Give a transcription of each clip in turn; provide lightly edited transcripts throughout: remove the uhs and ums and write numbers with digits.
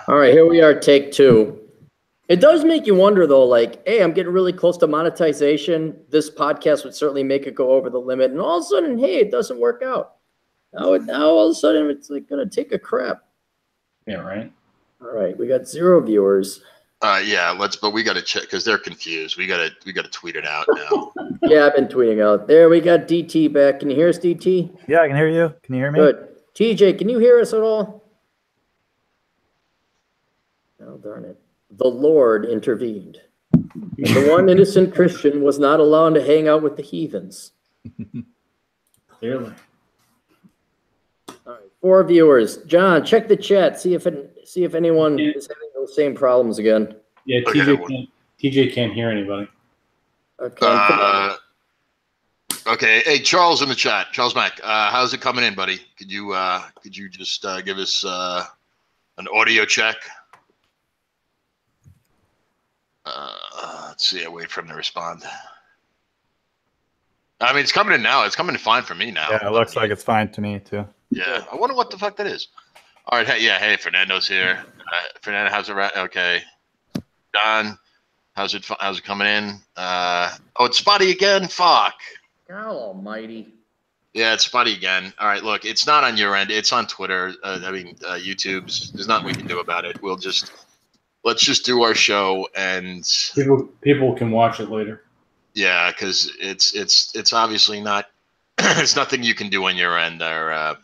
All right, here we are, take two. It does make you wonder, though, like, hey, I'm getting really close to monetization. This podcast would certainly make it go over the limit. And all of a sudden, hey, it doesn't work out. Now all of a sudden, it's like going to take a crap. Yeah, right. All right, we got 0 viewers. Yeah, but we got to check because they're confused. We got to tweet it out now. Yeah, I've been tweeting out. There, we got DT back. Can you hear us, DT? Yeah, I can hear you. Can you hear me? Good. TJ, can you hear us at all? Oh, darn it. The Lord intervened. And the one innocent Christian was not allowed to hang out with the heathens. Clearly. All right, 4 viewers. John, check the chat. See if anyone is having those same problems again. Yeah, TJ can't hear anybody. Okay. Okay. Hey, Charles in the chat. Charles Mack, how's it coming in, buddy? Could you just give us an audio check? Let's see. I wait for him to respond. I mean, it's coming in now. It's coming in fine for me now. Yeah, it looks like it's fine to me too. Yeah, I wonder what the fuck that is. All right, hey, Fernando's here. Fernando, how's it? Okay, Don, how's it coming in? Oh, it's spotty again. Fuck. God almighty. Yeah, it's spotty again. All right, look, it's not on your end. It's on Twitter. YouTube's. There's nothing we can do about it. Let's just do our show and people can watch it later. Yeah, because it's obviously not. It's nothing you can do on your end there,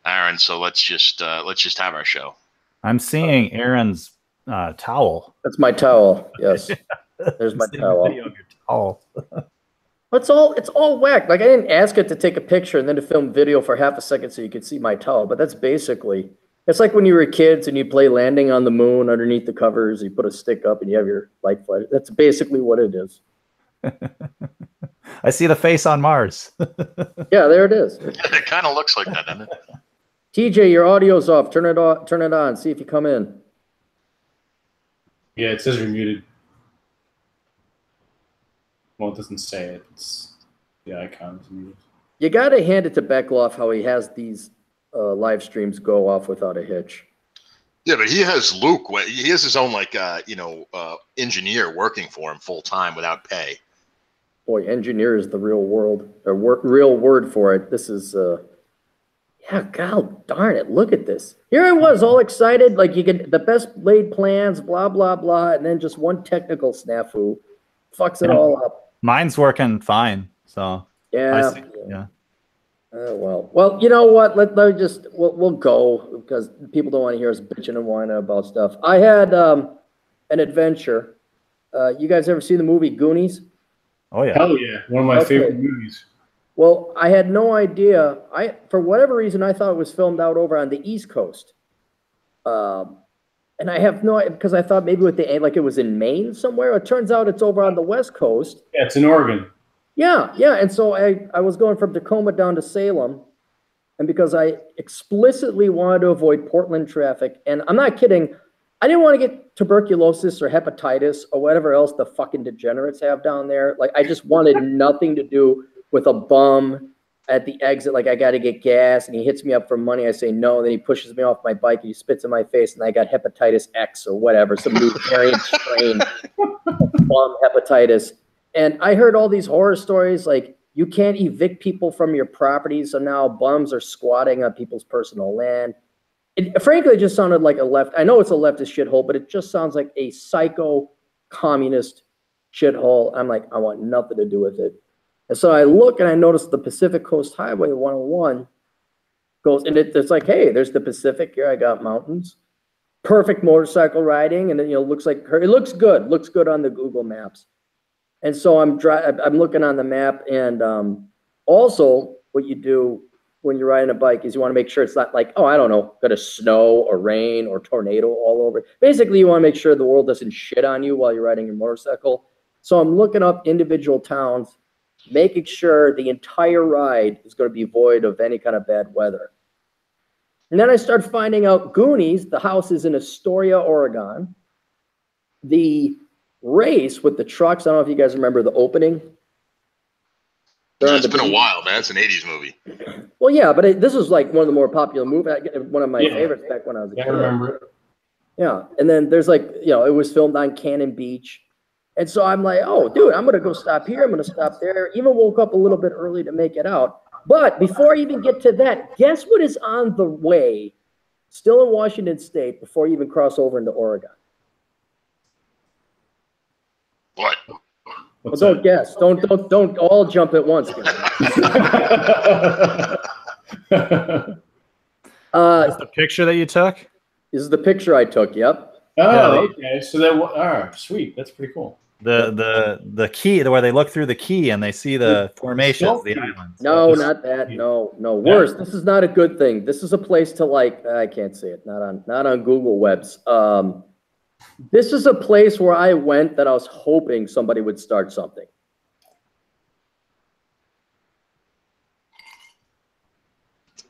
Aaron. So let's just have our show. I'm seeing Aaron's towel. That's my towel. Yes, there's my towel. Video of your towel. It's all whack. Like, I didn't ask it to take a picture and then to film video for half a second so you could see my towel. But that's basically. It's like when you were kids and you play Landing on the Moon underneath the covers. You put a stick up and you have your light flash. That's basically what it is. I see the face on Mars. Yeah, there it is. It kind of looks like that, doesn't it? TJ, your audio's off. Turn it off. Turn it on. See if you come in. Yeah, it says you're muted. Well, it doesn't say it. It's the icon is muted. You got to hand it to Beckloff how he has these live streams go off without a hitch. Yeah, but he has Luke. He has his own engineer working for him full time without pay. Boy, engineer is the real real word for it. This is, yeah, God darn it. Look at this. Here I was all excited. Like, you get the best laid plans, blah, blah, blah. And then just one technical snafu fucks it all up. Mine's working fine. So yeah. Yeah. Well, you know what? We'll go because people don't want to hear us bitching and whining about stuff. I had an adventure. You guys ever see the movie Goonies? Oh yeah. Hell yeah, one of my favorite movies. Well, I had no idea. For whatever reason, I thought it was filmed out over on the East Coast. And I have no idea because I thought maybe it was in Maine somewhere. It turns out it's over on the West Coast. Yeah, it's in Oregon. Yeah. And so I was going from Tacoma down to Salem. And because I explicitly wanted to avoid Portland traffic, and I'm not kidding, I didn't want to get tuberculosis or hepatitis or whatever else the fucking degenerates have down there. Like, I just wanted nothing to do with a bum at the exit. Like, I got to get gas, and he hits me up for money. I say no. And then he pushes me off my bike, and he spits in my face, and I got hepatitis X or whatever, some new variant strain of bum hepatitis. And I heard all these horror stories, like, you can't evict people from your property, so now bums are squatting on people's personal land. It frankly just sounded like I know it's a leftist shithole, but it just sounds like a psycho communist shithole. I'm like, I want nothing to do with it. And so I look and I notice the Pacific Coast Highway 101 goes, and it's like, hey, there's the Pacific. Here I got mountains. Perfect motorcycle riding. And then, it looks good on the Google Maps. And so I'm looking on the map, and also what you do when you're riding a bike is you want to make sure it's not like, I don't know, going to snow or rain or tornado all over. Basically, you want to make sure the world doesn't shit on you while you're riding your motorcycle. So I'm looking up individual towns, making sure the entire ride is going to be void of any kind of bad weather. And then I start finding out Goonies, the house is in Astoria, Oregon. The race with the trucks, I don't know if you guys remember the opening. It's been a while, man. It's an 80s movie. Well, yeah, but this was like one of the more popular movies, one of my favorites back when I was a kid. I remember it. Yeah. And then there's like, it was filmed on Cannon Beach. And so I'm like, oh, dude, I'm going to go stop here. I'm going to stop there. Even woke up a little bit early to make it out. But before I even get to that, guess what is on the way, still in Washington State, before you even cross over into Oregon? What? Well, don't guess. Don't all jump at once. That's the picture that you took? This is the picture I took. Yep. Oh, okay. So that sweet. That's pretty cool. The key, where they look through the key and they see the formations, the islands. No, not that. No. Worse. This is not a good thing. This is a place to I can't say it. Not on Google Webs. This is a place where I went that I was hoping somebody would start something.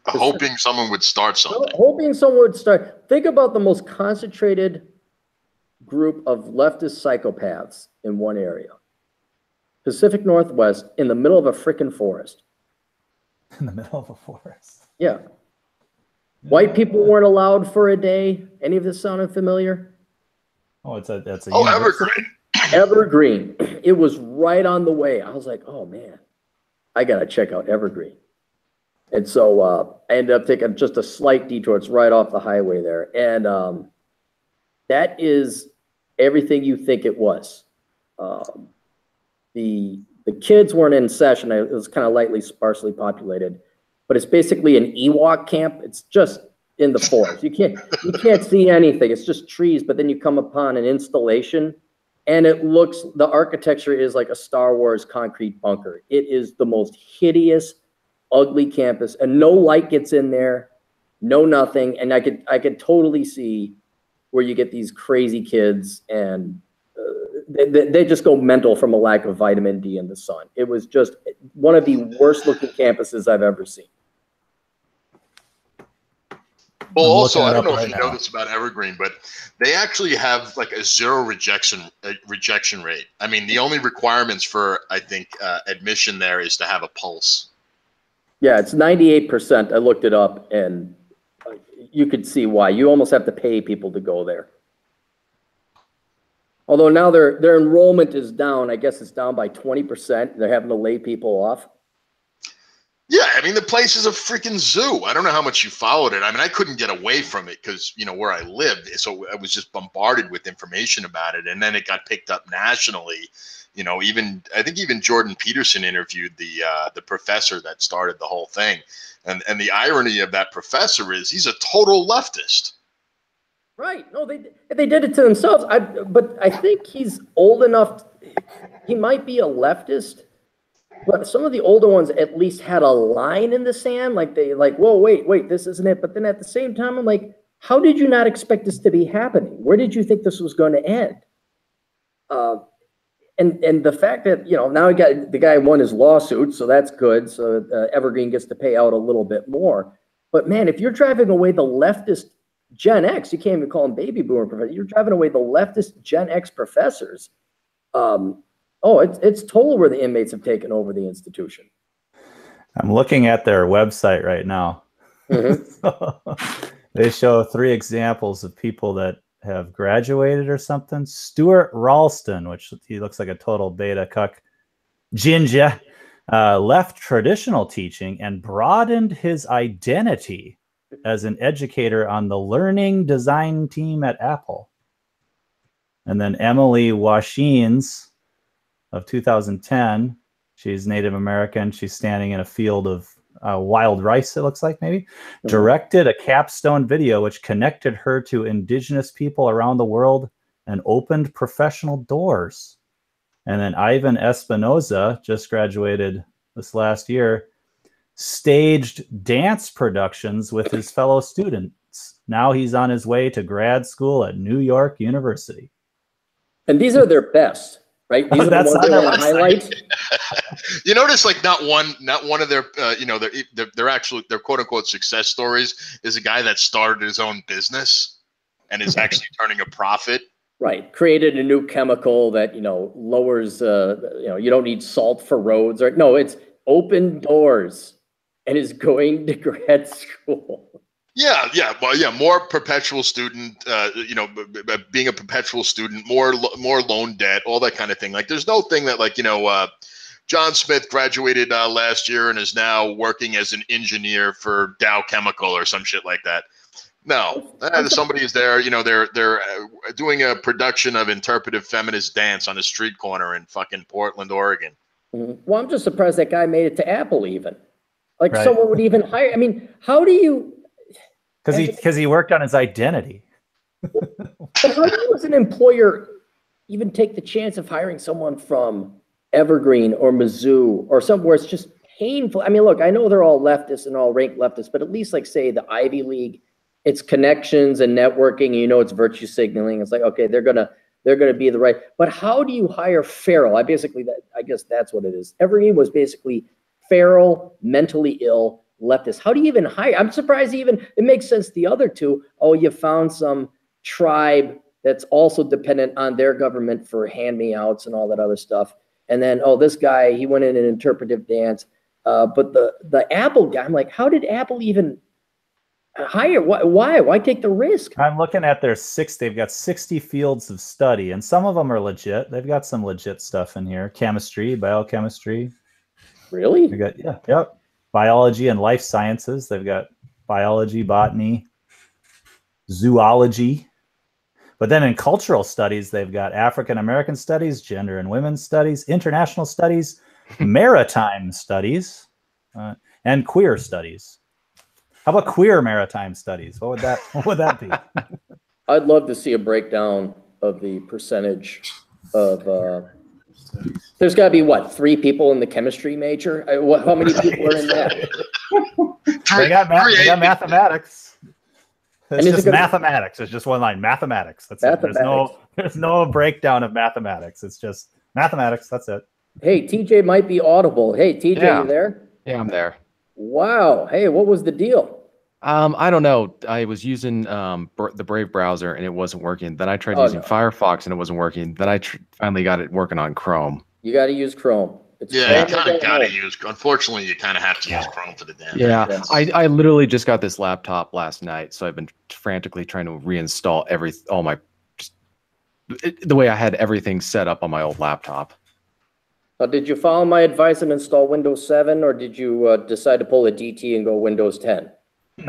Hoping someone would start something. Hoping someone would start. Think about the most concentrated group of leftist psychopaths in one area. Pacific Northwest, in the middle of a frickin' forest. In the middle of a forest. Yeah. White people weren't allowed for a day. Any of this sounded familiar? Oh, that's a Evergreen. Evergreen. It was right on the way. I was like, oh man, I gotta check out Evergreen. And so I ended up taking just a slight detour. It's right off the highway there. And that is everything you think it was. The kids weren't in session. It was kind of lightly, sparsely populated. But it's basically an Ewok camp. It's just in the forest. You can't see anything. It's just trees. But then you come upon an installation, and the architecture is like a Star Wars concrete bunker. It is the most hideous, ugly campus, and no light gets in there, no nothing. And I could totally see where you get these crazy kids, and they just go mental from a lack of vitamin D in the sun. It was just one of the worst looking campuses I've ever seen. Well, also, I don't know if you know this about Evergreen, but they actually have like a zero rejection rate. I mean, the only requirements for, I think, admission there is to have a pulse. Yeah, it's 98%. I looked it up, and you could see why. You almost have to pay people to go there. Although now their enrollment is down. I guess it's down by 20%. They're having to lay people off. Yeah, I mean, the place is a freaking zoo. I don't know how much you followed it. I mean, I couldn't get away from it because, where I lived. So I was just bombarded with information about it. And then it got picked up nationally. I think even Jordan Peterson interviewed the professor that started the whole thing. And the irony of that professor is he's a total leftist. Right. No, they did it to themselves. But I think he's old enough. He might be a leftist. But some of the older ones at least had a line in the sand, whoa, wait, this isn't it. But then at the same time, I'm like, how did you not expect this to be happening? Where did you think this was going to end? And the fact that, now the guy won his lawsuit, so that's good. So Evergreen gets to pay out a little bit more. But man, if you're driving away the leftist Gen X, you can't even call them baby boomer professors. You're driving away the leftist Gen X professors. It's total where the inmates have taken over the institution. I'm looking at their website right now. Mm-hmm. So, they show 3 examples of people that have graduated or something. Stuart Ralston, which he looks like a total beta cuck. Ginger left traditional teaching and broadened his identity as an educator on the learning design team at Apple. And then Emily Washines of 2010. She's Native American. She's standing in a field of wild rice, it looks like, maybe. Mm-hmm. Directed a capstone video which connected her to indigenous people around the world and opened professional doors. And then Ivan Espinoza, just graduated this last year, staged dance productions with his fellow students. Now he's on his way to grad school at New York University. And these are their best. Right? These are the ones they want to highlight. You notice, not one of their, they're actually their quote unquote success stories is a guy that started his own business and is actually turning a profit. Right. Created a new chemical that, lowers, you don't need salt for roads. No, it's open doors and is going to grad school. Yeah, yeah, well, yeah, more perpetual student, being a perpetual student, more loan debt, all that kind of thing. Like, there's no thing that, like, John Smith graduated last year and is now working as an engineer for Dow Chemical or some shit like that. No, somebody is there. They're doing a production of interpretive feminist dance on a street corner in fucking Portland, Oregon. Well, I'm just surprised that guy made it to Apple even. Like, Right. someone would even hire. I mean, how do you? Because he worked on his identity. But how do you, as an employer, even take the chance of hiring someone from Evergreen or Mizzou or somewhere it's just painful? I mean, look, I know they're all leftists and all rank leftists, but at least, like, say the Ivy League, it's connections and networking. And, it's virtue signaling. It's like, okay, they're gonna be the right. But how do you hire feral? I guess that's what it is. Evergreen was basically feral, mentally ill leftist. How do you even hire? I'm surprised it makes sense. The other two, oh, you found some tribe that's also dependent on their government for hand-me-outs and all that other stuff. And then, oh, this guy, he went in an interpretive dance. But the Apple guy, I'm like, how did Apple even hire? Why take the risk? I'm looking at they've got 60 fields of study, and some of them are legit. They've got some legit stuff in here. Chemistry, biochemistry. Really? They got, yep. Biology and life sciences. They've got biology, botany, zoology. But then in cultural studies, they've got African American studies, gender and women's studies, international studies, maritime studies, and queer studies. How about queer maritime studies? What would that be? I'd love to see a breakdown of the percentage of. There's got to be, what, 3 people in the chemistry major? How many people are in that? They got mathematics. It's just mathematics. It's just one line. Mathematics. That's it. There's no breakdown of mathematics. It's just mathematics. That's it. Hey, TJ might be audible. Hey, TJ, you there? Yeah, I'm there. Wow. Hey, what was the deal? I don't know. I was using the Brave browser and it wasn't working. Then I tried using Firefox and it wasn't working. Then I finally got it working on Chrome. You got to use Chrome. You kind of got to use. Unfortunately, you kind of have to use Chrome for the damn. Yeah, I literally just got this laptop last night, so I've been frantically trying to reinstall the way I had everything set up on my old laptop. Did you follow my advice and install Windows 7, or did you decide to pull a DT and go Windows 10?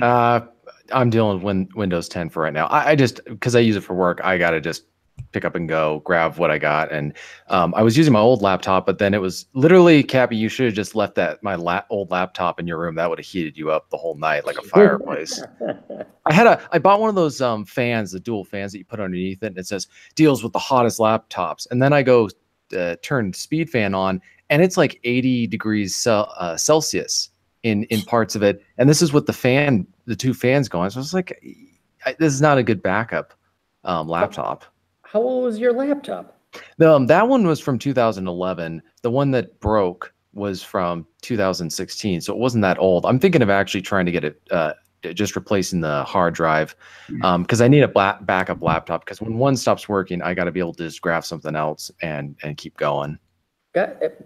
I'm dealing with Windows 10 for right now. I just, because I use it for work, I got to just pick up and go, grab what I got. And I was using my old laptop, but then it was literally, Cappy, you should have just left my old laptop in your room. That would have heated you up the whole night like a fireplace. I bought one of those fans, the dual fans that you put underneath it, and it says deals with the hottest laptops. And then I go turn speed fan on, and it's like 80 degrees Celsius in parts of it. And this is with the 2 fans going. So I was like, this is not a good backup laptop. How old was your laptop? That one was from 2011. The one that broke was from 2016. So it wasn't that old. I'm thinking of actually trying to get it, just replacing the hard drive, because I need a backup laptop, because when one stops working, I got to be able to just grab something else and keep going.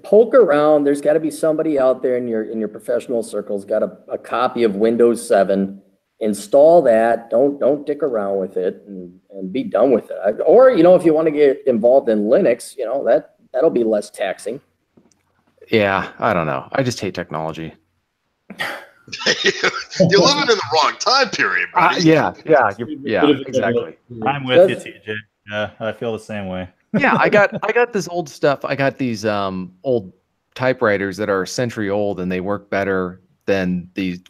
Poke around. There's got to be somebody out there in your professional circles got a copy of Windows 7. Install that. Don't dick around with it and be done with it. Or if you want to get involved in Linux, that'll be less taxing. Yeah, I don't know. I just hate technology. You're living in the wrong time period, buddy. Yeah, exactly. I'm with you, TJ. Yeah, I feel the same way. Yeah, I got this old stuff. I got these old typewriters that are a century old, and they work better than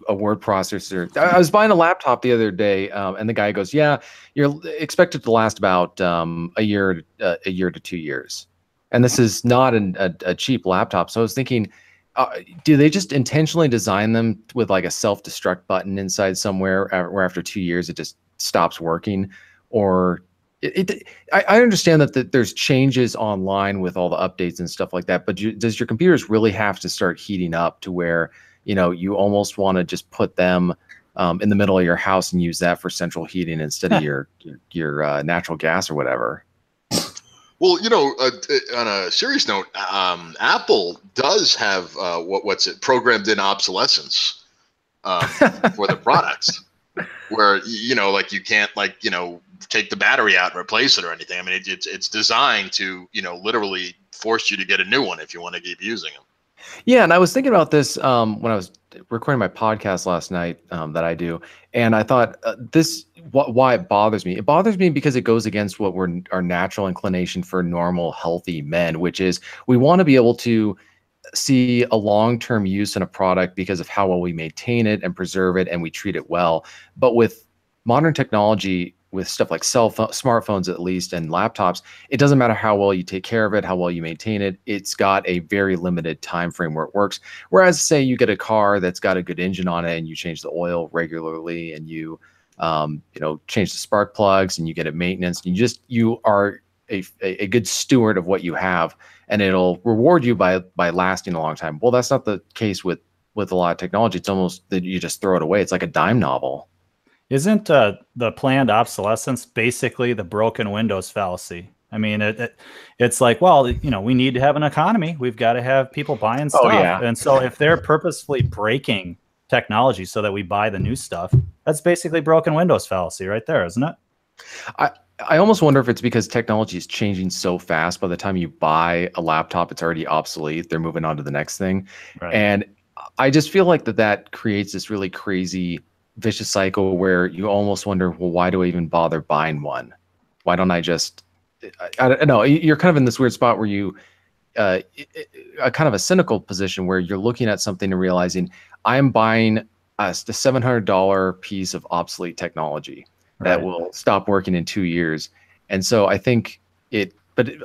a word processor. I was buying a laptop the other day, and the guy goes, "Yeah, you're expected to last about a year to 2 years." And this is not a cheap laptop. So I was thinking, do they just intentionally design them with like a self-destruct button inside somewhere, where after 2 years it just stops working? Or I understand that there's changes online with all the updates and stuff like that, but does your computers really have to start heating up to where you almost want to just put them in the middle of your house and use that for central heating instead of your natural gas or whatever? Well, on a serious note, Apple does have what's it, programmed in obsolescence for the products. where like you can't take the battery out and replace it or anything. I mean, it's designed to literally force you to get a new one if you want to keep using them. Yeah, and I was thinking about this when I was recording my podcast last night that I do, and I thought why it bothers me. It bothers me because it goes against what our natural inclination for normal, healthy men, which is we want to be able to see a long-term use in a product because of how well we maintain it and preserve it and we treat it well. But with modern technology, with stuff like smartphones at least, and laptops, it doesn't matter how well you take care of it, how well you maintain it. It's got a very limited time frame where it works. Whereas say you get a car that's got a good engine on it and you change the oil regularly and you change the spark plugs and you get it maintenance, and you are a good steward of what you have, and it'll reward you by lasting a long time. Well, that's not the case with a lot of technology. It's almost that you just throw it away. It's like a dime novel. Isn't the planned obsolescence basically the broken windows fallacy? I mean, it's like, well, we need to have an economy. We've got to have people buying stuff. Yeah. And so if they're purposefully breaking technology so that we buy the new stuff, that's basically broken windows fallacy right there, isn't it? I almost wonder if it's because technology is changing so fast. By the time you buy a laptop, it's already obsolete. They're moving on to the next thing. Right. And I just feel like that creates this really crazy vicious cycle where you almost wonder, well, why do I even bother buying one? Why don't I just, I don't know. You're kind of in this weird spot where you, a kind of a cynical position where you're looking at something and realizing I'm buying the $700 piece of obsolete technology that will stop working in 2 years. And so I think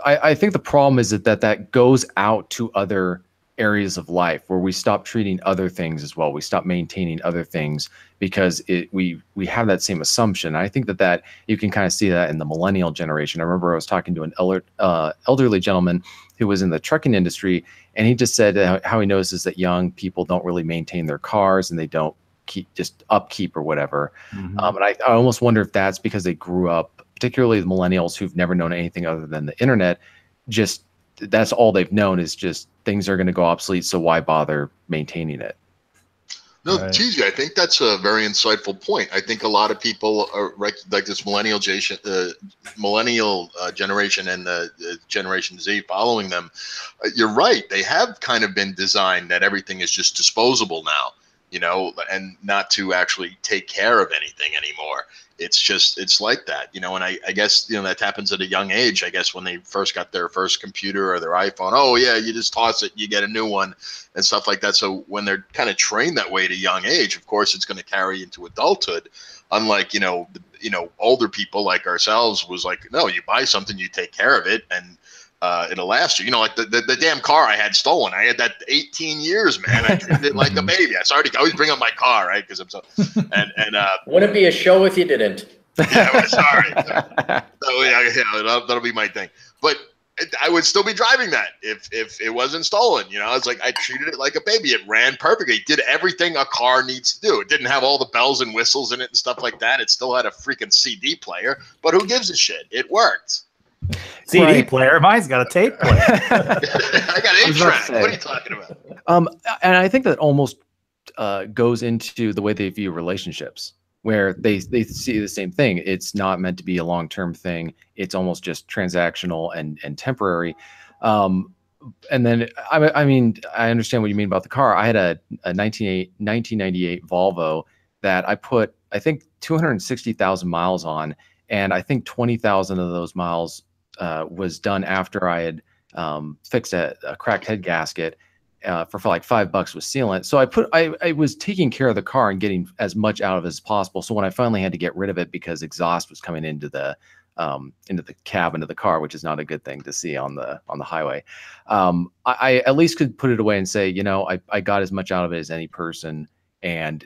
I think the problem is that goes out to other areas of life where we stop treating other things as well. We stop maintaining other things because we have that same assumption. I think that you can kind of see that in the millennial generation. I remember I was talking to an elderly gentleman who was in the trucking industry, and he just said how he notices that young people don't really maintain their cars and they don't just upkeep or whatever. Mm-hmm. And I almost wonder if that's because they grew up, particularly the millennials who've never known anything other than the internet, just that's all they've known is just things are going to go obsolete, so why bother maintaining it? No, TJ, I think that's a very insightful point. I think a lot of people are like this millennial generation and the Generation Z following them. You're right. They have kind of been designed that everything is just disposable now, and not to actually take care of anything anymore. It's like that, and I guess, that happens at a young age. I guess when they first got their first computer or their iPhone, oh yeah, you just toss it, you get a new one and stuff like that. So when they're kind of trained that way at a young age, of course, it's going to carry into adulthood. Unlike, older people like ourselves was like, no, you buy something, you take care of it, and it'll last you. Like the damn car I had stolen. I had that 18 years, man. I treated it like a baby. I always bring up my car, right? Because I'm so and wouldn't be a show if you didn't. Yeah, sorry. So yeah, that'll be my thing. But I would still be driving that if it wasn't stolen. It's like I treated it like a baby. It ran perfectly. It did everything a car needs to do. It didn't have all the bells and whistles in it and stuff like that. It still had a freaking CD player. But who gives a shit? It worked. CD player. Mine's got a tape player. I got 8-track. What are you talking about? And I think that almost goes into the way they view relationships, where they see the same thing. It's not meant to be a long-term thing. It's almost just transactional and temporary. And then, I mean, I understand what you mean about the car. I had a 1998 Volvo that I put, I think, 260,000 miles on, and I think 20,000 of those miles was done after I had fixed a cracked head gasket for like $5 with sealant. So I was taking care of the car and getting as much out of it as possible. So when I finally had to get rid of it because exhaust was coming into the cabin of the car, which is not a good thing to see on the highway, I at least could put it away and say, I got as much out of it as any person, and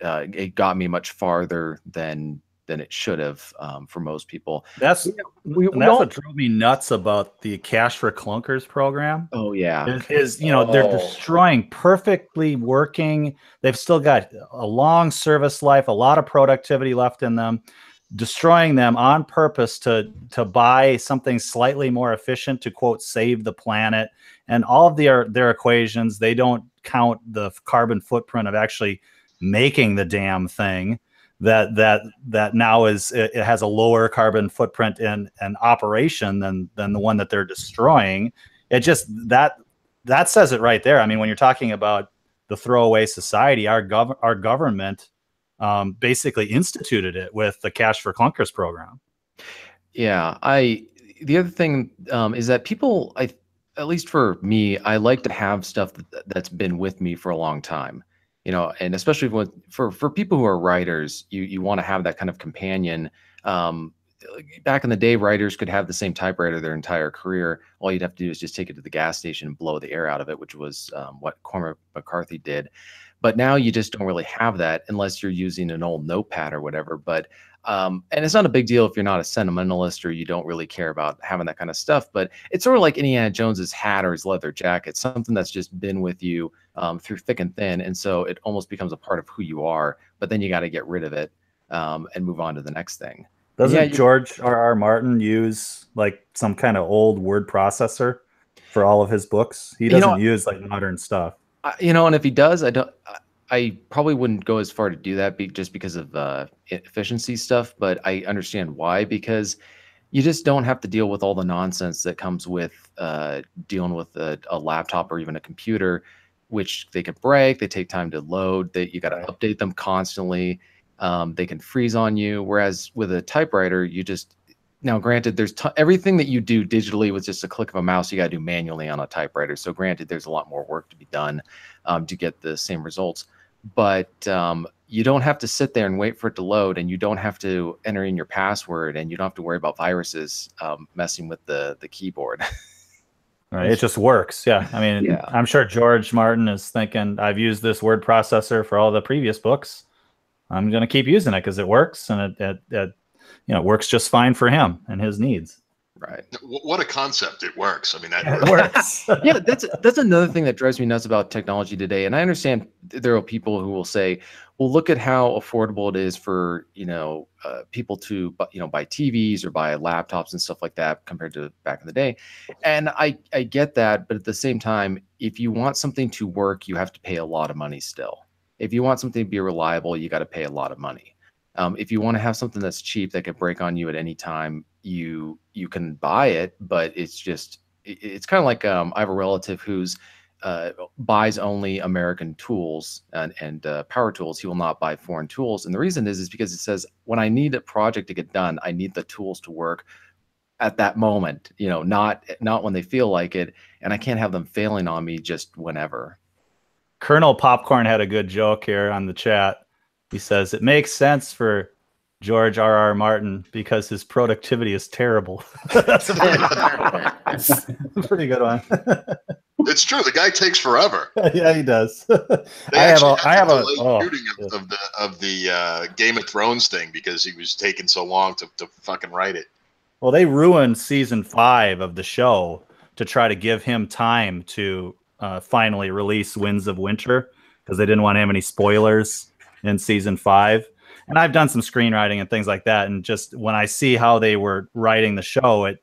it got me much farther than it should have for most people. That's what drove me nuts about the Cash for Clunkers program. Oh yeah, they're destroying perfectly working. They've still got a long service life, a lot of productivity left in them, destroying them on purpose to buy something slightly more efficient to, quote, save the planet. And all of their equations, they don't count the carbon footprint of actually making the damn thing. that now it has a lower carbon footprint in operation than the one that they're destroying. It just that says it right there. I mean, when you're talking about the throwaway society, our government basically instituted it with the Cash for Clunkers program. Yeah, the other thing is that people, at least for me, I like to have stuff that's been with me for a long time, you know, and especially for people who are writers, you want to have that kind of companion. Back in the day, writers could have the same typewriter their entire career. All you'd have to do is just take it to the gas station and blow the air out of it, which was what Cormac McCarthy did. But now you just don't really have that unless you're using an old notepad or whatever. But and it's not a big deal if you're not a sentimentalist or you don't really care about having that kind of stuff. But it's sort of like Indiana Jones's hat or his leather jacket, something that's just been with you through thick and thin. And so it almost becomes a part of who you are. But then you got to get rid of it and move on to the next thing. Doesn't George R.R. Martin use like some kind of old word processor for all of his books? He doesn't use like modern stuff. And if he does, I probably wouldn't go as far to do that just because of efficiency stuff, but I understand why, because you just don't have to deal with all the nonsense that comes with dealing with a laptop or even a computer, which they can break, they take time to load, you got to update them constantly. They can freeze on you. Whereas with a typewriter, now granted, there's everything that you do digitally with just a click of a mouse, you got to do manually on a typewriter. So granted, there's a lot more work to be done to get the same results. But you don't have to sit there and wait for it to load, and you don't have to enter in your password, and you don't have to worry about viruses messing with the keyboard. Right, it just works. Yeah, I mean, yeah. I'm sure George Martin is thinking, I've used this word processor for all the previous books. I'm going to keep using it because it works, and it works just fine for him and his needs. Right. What a concept. It works. I mean, that works. Yeah, that's another thing that drives me nuts about technology today. And I understand there are people who will say, well, look at how affordable it is for, people to, buy TVs or buy laptops and stuff like that compared to back in the day. And I get that. But at the same time, if you want something to work, you have to pay a lot of money still. If you want something to be reliable, you got to pay a lot of money. If you want to have something that's cheap that can break on you at any time, you can buy it, but it's kind of like I have a relative who's buys only American tools and power tools. He will not buy foreign tools, and the reason is because it says when I need a project to get done, I need the tools to work at that moment. Not when they feel like it, and I can't have them failing on me just whenever. Colonel Popcorn had a good joke here on the chat. He says, it makes sense for George R.R. Martin because his productivity is terrible. That's a pretty good one. It's true. The guy takes forever. Yeah, he does. I have a shooting of the Game of Thrones thing because he was taking so long to fucking write it. Well, they ruined season 5 of the show to try to give him time to finally release Winds of Winter because they didn't want to have any spoilers in season 5. And I've done some screenwriting and things like that. And just when I see how they were writing the show,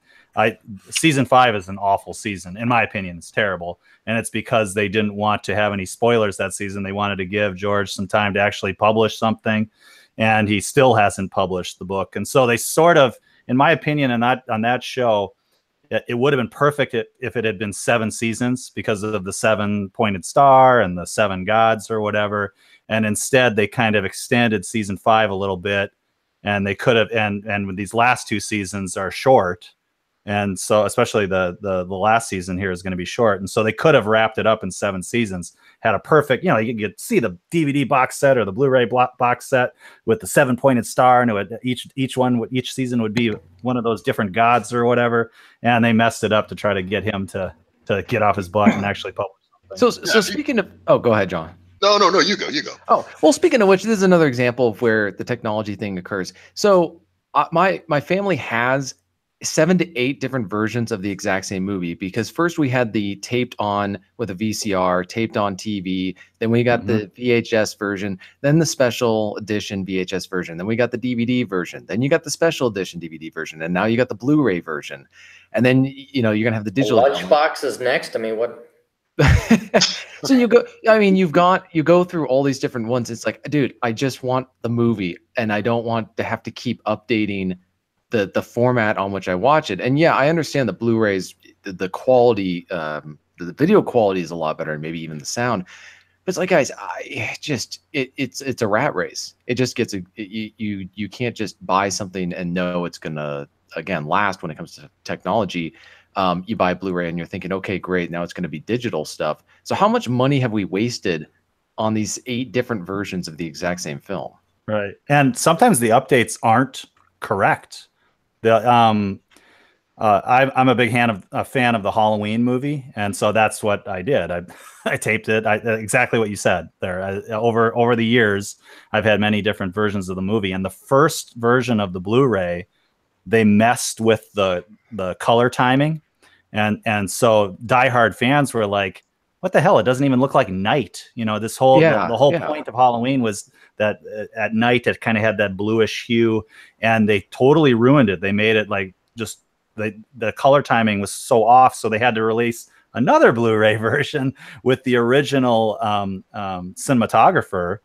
season 5 is an awful season. In my opinion, it's terrible. And it's because they didn't want to have any spoilers that season. They wanted to give George some time to actually publish something. And he still hasn't published the book. And so they sort of, in my opinion, on that show, it would have been perfect if it had been 7 seasons because of the 7-pointed star and the 7 gods or whatever. And instead, they kind of extended season 5 a little bit, and they could have. And these last 2 seasons are short, and so especially the last season here is going to be short, and so they could have wrapped it up in 7 seasons. Had a perfect, you could see the DVD box set or the Blu-ray box set with the 7-pointed star, and each season would be one of those different gods or whatever. And they messed it up to try to get him to get off his butt and actually publish something. So speaking of, go ahead, John. No, you go. Oh, well, speaking of which, this is another example of where the technology thing occurs. So my family has 7 to 8 different versions of the exact same movie, because first we had the taped on with a VCR, taped on TV. Then we got the VHS version, then the special edition VHS version. Then we got the DVD version. Then you got the special edition DVD version. And now you got the Blu-ray version. And then, you're going to have the digital. Lunchbox is next. I mean, what? So you go, I mean, you go through all these different ones. It's like, dude, I just want the movie and I don't want to have to keep updating the format on which I watch it. And yeah, I understand the Blu-rays, the quality, the video quality is a lot better and maybe even the sound. But it's like, guys, it's a rat race. It just gets you can't just buy something and know it's gonna again last when it comes to technology. You buy Blu-ray and you're thinking, okay, great, now it's going to be digital stuff. So how much money have we wasted on these 8 different versions of the exact same film? Right, and sometimes the updates aren't correct. I'm a big fan of the Halloween movie, and so that's what I did. I taped it. Exactly what you said there. Over the years, I've had many different versions of the movie, and the first version of the Blu-ray, they messed with the color timing, and so diehard fans were like, "What the hell? It doesn't even look like night." You know, this whole the whole point of Halloween was that at night it kind of had that bluish hue, and they totally ruined it. They made it like just the color timing was so off, so they had to release another Blu-ray version with the original cinematographer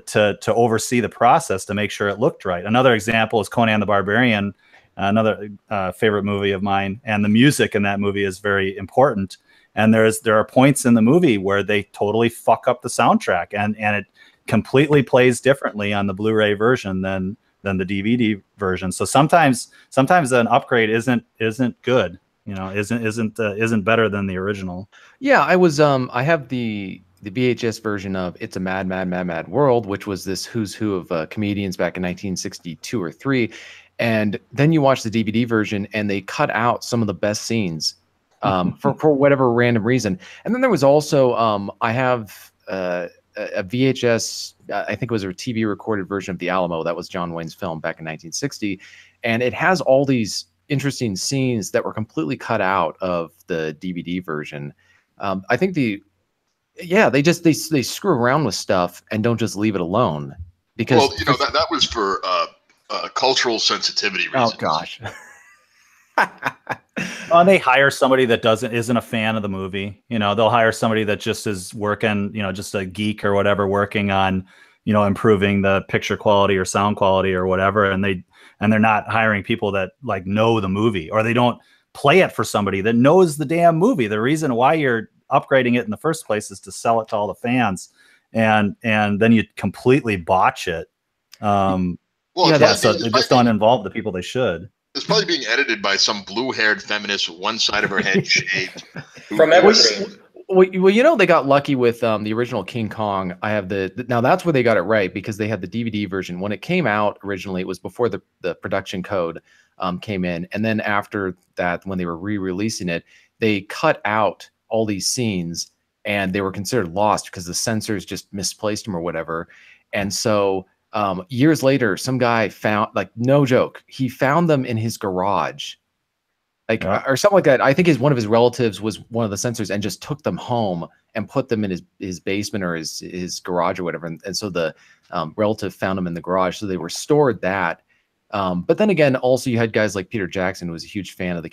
to oversee the process to make sure it looked right. Another example is Conan the Barbarian, another favorite movie of mine, and the music in that movie is very important. And there are points in the movie where they totally fuck up the soundtrack, and it completely plays differently on the Blu-ray version than the DVD version. So sometimes an upgrade isn't good, you know, isn't better than the original. Yeah, I have the VHS version of It's a Mad, Mad, Mad, Mad World, which was this who's who of comedians back in 1962 or 3. And then you watch the DVD version and they cut out some of the best scenes for whatever random reason. And then there was also, I have a VHS, I think it was a TV recorded version of The Alamo. That was John Wayne's film back in 1960. And it has all these interesting scenes that were completely cut out of the DVD version. I think they screw around with stuff and don't just leave it alone. Because well, you know, that was for cultural sensitivity reasons. Oh gosh. They hire somebody that isn't a fan of the movie. You know, they'll hire somebody that just is working, you know, just a geek or whatever, working on, you know, improving the picture quality or sound quality or whatever. And they're not hiring people that like know the movie, or they don't play it for somebody that knows the damn movie. The reason why you're upgrading it in the first place is to sell it to all the fans, and then you completely botch it. So they just don't involve the people they should. It's probably being edited by some blue-haired feminist with one side of her head shaved. From Evergreen. Well, you know, they got lucky with the original King Kong. I have now that's where they got it right, because they had the DVD version. When it came out originally, it was before the production code came in. And then after that, when they were re-releasing it, they cut out all these scenes and they were considered lost because the censors just misplaced them or whatever. And so years later, some guy found, like, no joke, he found them in his garage, like, or something like that. I think one of his relatives was one of the censors and just took them home and put them in his basement or his garage or whatever. And so the relative found them in the garage. So they restored that. But then again, also you had guys like Peter Jackson, who was a huge fan of the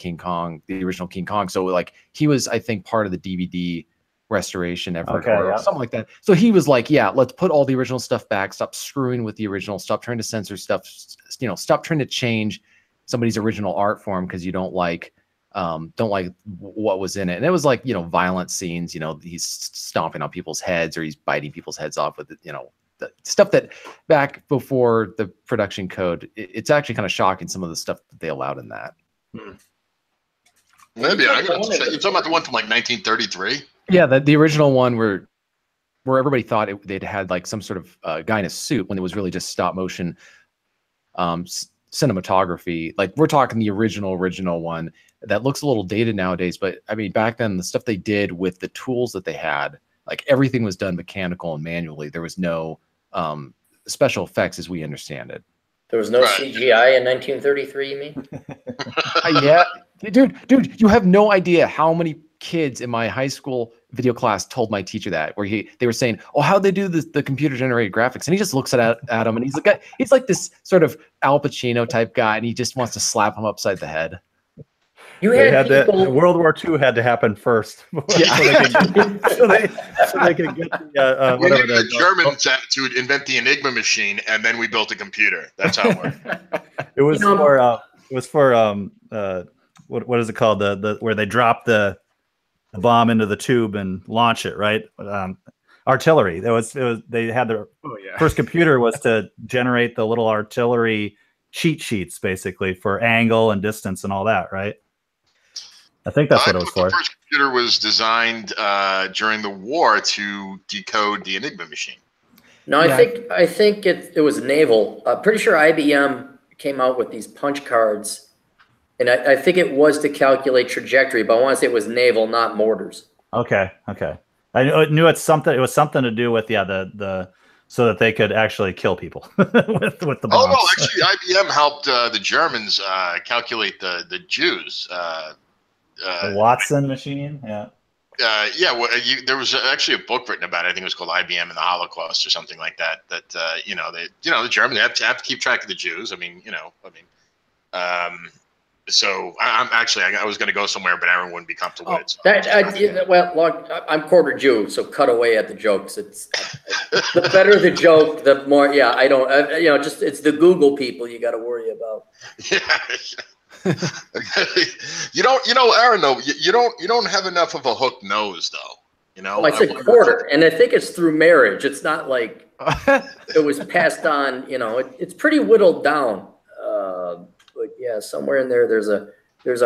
original King Kong. So like he was, I think, part of the DVD restoration effort or something like that. So he was like, yeah, let's put all the original stuff back. Stop screwing with the original. Stop trying to censor stuff. You know, stop trying to change somebody's original art form because you don't like what was in it. And it was like, you know, violent scenes. You know, he's stomping on people's heads or he's biting people's heads off with, you know, the stuff that back before the production code. It's actually kind of shocking, some of the stuff that they allowed in that. Maybe you're talking about the one from like 1933. Yeah, the original one where everybody thought they'd had like some sort of guy in a suit when it was really just stop motion cinematography. Like, we're talking the original one that looks a little dated nowadays, but I mean, back then the stuff they did with the tools that they had, like everything was done mechanical and manually. There was no special effects as we understand it. There was no CGI in 1933, you mean? Yeah, dude, you have no idea how many kids in my high school video class told my teacher that, where they were saying, "Oh, how'd they do the computer generated graphics?" And he just looks at him, and he's like this sort of Al Pacino type guy, and he just wants to slap him upside the head. You They had had people. that. World War II had to happen first, so they could get the We whatever needed the the Germans to invent the Enigma machine, and then we built a computer. That's how it worked. It was You know, what is it called? The where they drop the bomb into the tube and launch it, right? Artillery. They had their first computer was to generate the little artillery cheat sheets, basically, for angle and distance and all that, right? I think that's what it was for. The first computer was designed during the war to decode the Enigma machine. No, I think it was naval. I'm pretty sure IBM came out with these punch cards, and I think it was to calculate trajectory, but I want to say it was naval, not mortars. Okay. I knew it's something. It was something to do with the so that they could actually kill people with the bombs. Oh no, actually, IBM helped the Germans calculate the Jews. The Watson machine, yeah. There was actually a book written about it. I think it was called IBM and the Holocaust or something like that. That the Germans have to keep track of the Jews. So I was going to go somewhere, but everyone wouldn't be comfortable with it. So I'm quarter Jew, so cut away at the jokes. It's the better the joke, the more. Yeah, I don't. It's the Google people you got to worry about. Yeah. Aaron, though, you don't have enough of a hooked nose, though. I said quarter, and I think it's through marriage. It's not like it was passed on. It's pretty whittled down. But yeah, somewhere in there, there's a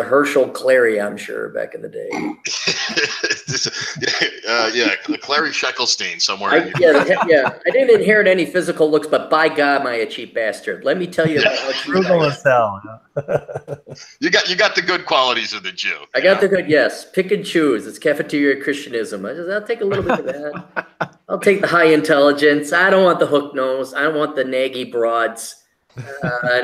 Herschel Clary, I'm sure, back in the day. Clary Sheckelstein somewhere. I didn't inherit any physical looks, but by God, am I a cheap bastard? Let me tell you about how cheap frugal as hell. You got the good qualities of the Jew. I got the good, yes. Pick and choose. It's cafeteria Christianism. I'll take a little bit of that. I'll take the high intelligence. I don't want the hook nose. I don't want the naggy broads.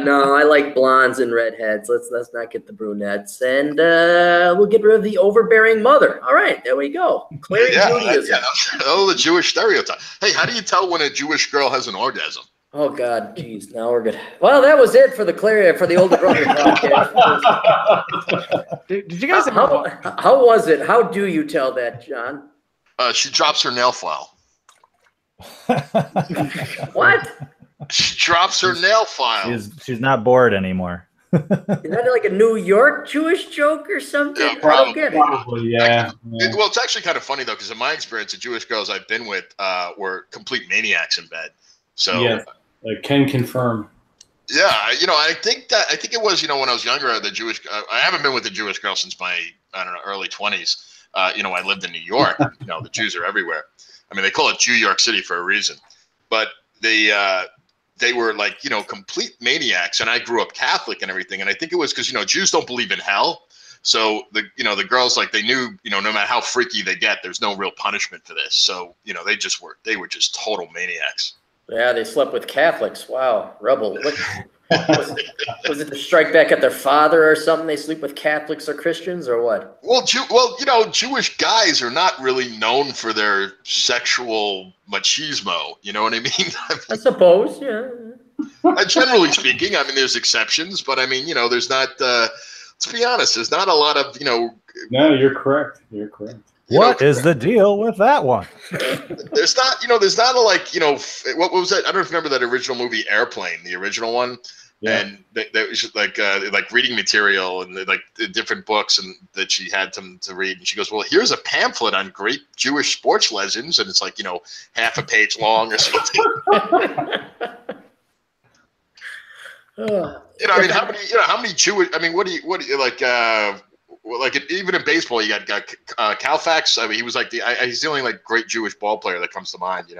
No, I like blondes and redheads. Let's not get the brunettes, and we'll get rid of the overbearing mother. All right, there we go. Clary Judaism. Oh, the Jewish stereotype. Hey, how do you tell when a Jewish girl has an orgasm? Oh God, geez, now we're good. Well, that was it for the older brother podcast. Did you guys? How was it? How do you tell that, John? She drops her nail file. What? She drops her nail file. She's not bored anymore. Is that like a New York Jewish joke or something? Yeah, probably. I don't get it. Probably, yeah. Well, it's actually kind of funny though, because in my experience, the Jewish girls I've been with were complete maniacs in bed. So yeah, I can confirm. Yeah, I think it was when I was younger, the Jewish. I haven't been with a Jewish girl since my early 20s. I lived in New York. The Jews are everywhere. I mean, they call it Jew York City for a reason, but they were like, complete maniacs. And I grew up Catholic and everything. And I think it was because, Jews don't believe in hell. So the girls, like, they knew, no matter how freaky they get, there's no real punishment for this. So, they were just total maniacs. Yeah, they slept with Catholics. Wow. Rebel. Was it to strike back at their father or something? They sleep with Catholics or Christians or what? Well, Jewish guys are not really known for their sexual machismo. You know what I mean? I suppose, yeah. Generally speaking, there's exceptions, but there's not. Let's be honest, there's not a lot of No, you're correct. You're correct. What is the deal with that one? There's not a what was that? I don't remember that original movie Airplane, the original one. Yeah. And that was just like reading material and the different books and that she had them to read. And she goes, well, here's a pamphlet on great Jewish sports legends. And it's like, half a page long or something. How many Jewish, what do you like, even in baseball, you got Koufax. He was like he's the only great Jewish ball player that comes to mind.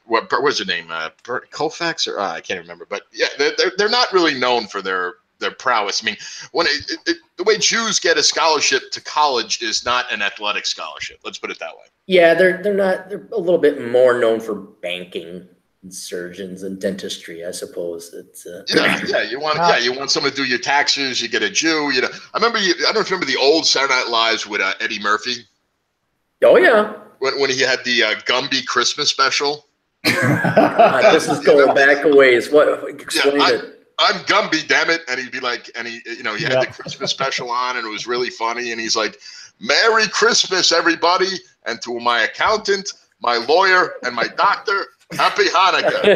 What was her name? Koufax or I can't remember. But yeah, they're not really known for their prowess. When the way Jews get a scholarship to college is not an athletic scholarship. Let's put it that way. Yeah, they're not. They're a little bit more known for banking and surgeons and dentistry, I suppose. It's you want someone to do your taxes. You get a Jew. I don't remember the old Saturday Night Lives with Eddie Murphy. Oh yeah, when he had the Gumby Christmas special. God, this is going back a ways. What? Explain it. I'm Gumby, damn it. And he'd be like, and he had the Christmas special on, and it was really funny. And he's like, Merry Christmas, everybody. And to my accountant, my lawyer, and my doctor, Happy Hanukkah.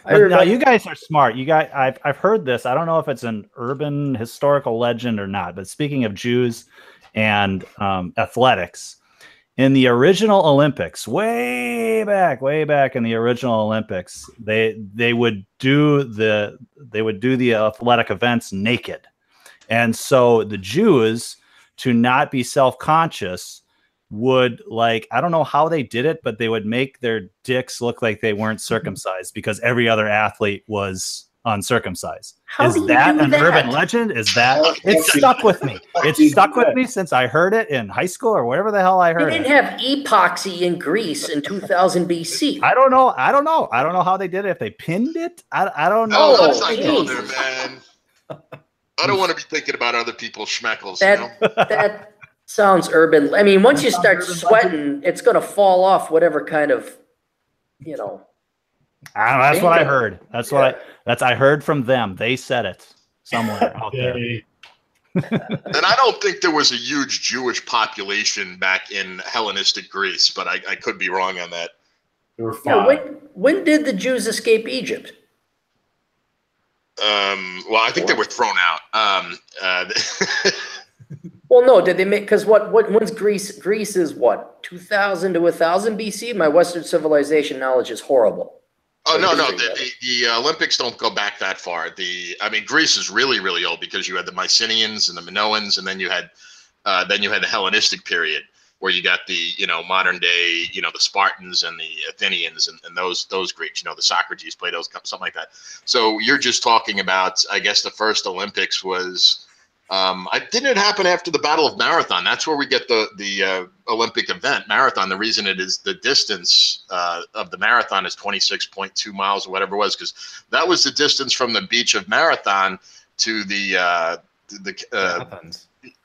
Now you guys are smart. You guys, I've heard this. I don't know if it's an urban historical legend or not, but speaking of Jews and athletics, in the original Olympics, way back in the original Olympics, they would do the athletic events naked. And so the Jews, to not be self-conscious, would, like, I don't know how they did it, but they would make their dicks look like they weren't circumcised because every other athlete was uncircumcised. Is that an urban legend? Is that it's stuck with me? It's stuck with me since I heard it in high school or whatever the hell I heard. They didn't have epoxy in Greece in 2000 BC. I don't know how they did it. If they pinned it, I don't know. Oh, let's not go there, man. I don't want to be thinking about other people's schmeckles. That sounds urban. I mean, once you start sweating, it's going to fall off whatever kind of, I don't know, that's what I heard. I heard from them. They said it somewhere out there. And I don't think there was a huge Jewish population back in Hellenistic Greece, but I could be wrong on that. There were 5. When did the Jews escape Egypt? Well, I think they were thrown out. Well, no, did they make, because when's Greece is what, 2000 to 1000 BC? My Western civilization knowledge is horrible. Oh, no, the Olympics don't go back that far. Greece is really, really old because you had the Mycenaeans and the Minoans, and then you had the Hellenistic period where you got the, modern day, the Spartans and the Athenians and those Greeks, the Socrates, Plato, something like that. So you're just talking about, I guess the first Olympics was, didn't it happen after the Battle of Marathon? That's where we get the Olympic event, marathon. The reason it is the distance of the marathon is 26.2 miles or whatever it was, because that was the distance from the beach of Marathon to the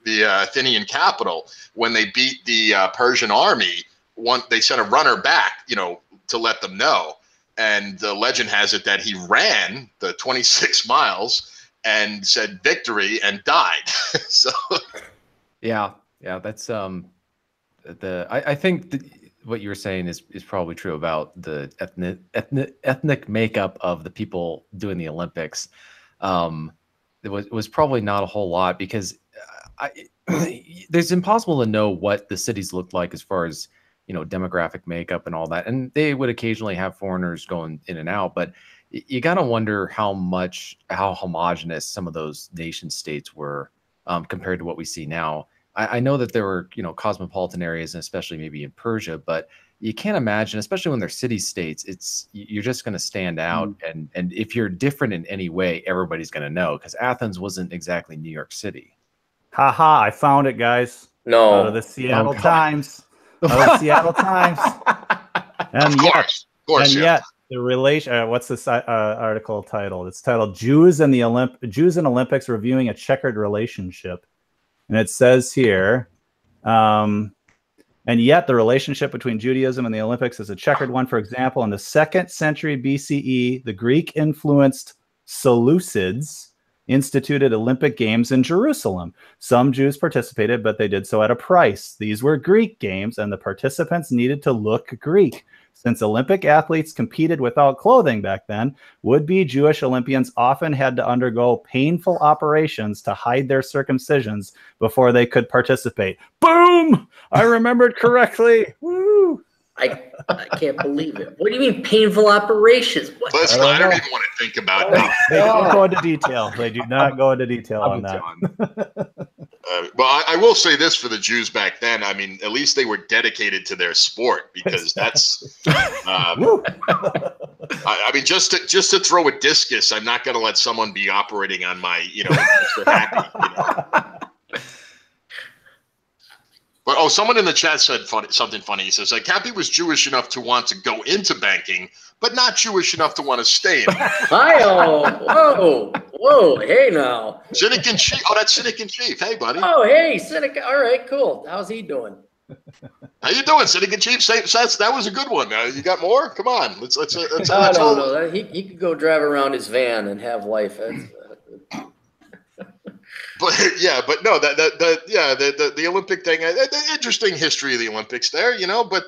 Athenian capital. When they beat the Persian army, they sent a runner back, to let them know. And the legend has it that he ran the 26 miles and said victory and died. So yeah, that's I think what you were saying is probably true about the ethnic makeup of the people doing the Olympics. It was probably not a whole lot because it's impossible to know what the cities looked like as far as demographic makeup and all that, and they would occasionally have foreigners going in and out, but you got to wonder how homogenous some of those nation states were compared to what we see now. I know that there were, cosmopolitan areas, and especially maybe in Persia, but you can't imagine, especially when they're city states, you're just going to stand out. And if you're different in any way, everybody's going to know, because Athens wasn't exactly New York City. Haha, I found it, guys. No. Out of the Seattle Times. And of course, yet the relation. What's this article titled? It's titled "Jews and Olympics Reviewing a Checkered Relationship," and it says here, and yet the relationship between Judaism and the Olympics is a checkered one. For example, in the 2nd century BCE, the Greek-influenced Seleucids instituted Olympic Games in Jerusalem. Some Jews participated, but they did so at a price. These were Greek games, and the participants needed to look Greek. Since Olympic athletes competed without clothing back then, would-be Jewish Olympians often had to undergo painful operations to hide their circumcisions before they could participate. Boom! I remembered correctly. Woo! I can't believe it. What do you mean painful operations? Listen, I don't even want to think about it. They don't go into detail. They do not go into detail on that. Well, I will say this for the Jews back then. I mean, at least they were dedicated to their sport, because that's. I mean, just to throw a discus, I'm not going to let someone be operating on my, Mr. Happy. But someone in the chat said something funny. He says, Cappy was Jewish enough to want to go into banking, but not Jewish enough to want to stay in it. Whoa, hey now. Cynic in Chief. Oh, that's Cynic in Chief. Hey, buddy. Oh, hey, Cynic. All right, cool. How's he doing? How you doing, Syndicate Chief? That was a good one. You got more? Come on, let's No. He could go drive around his van and have life. But yeah, but no, the Olympic thing. Interesting history of the Olympics there, you know. But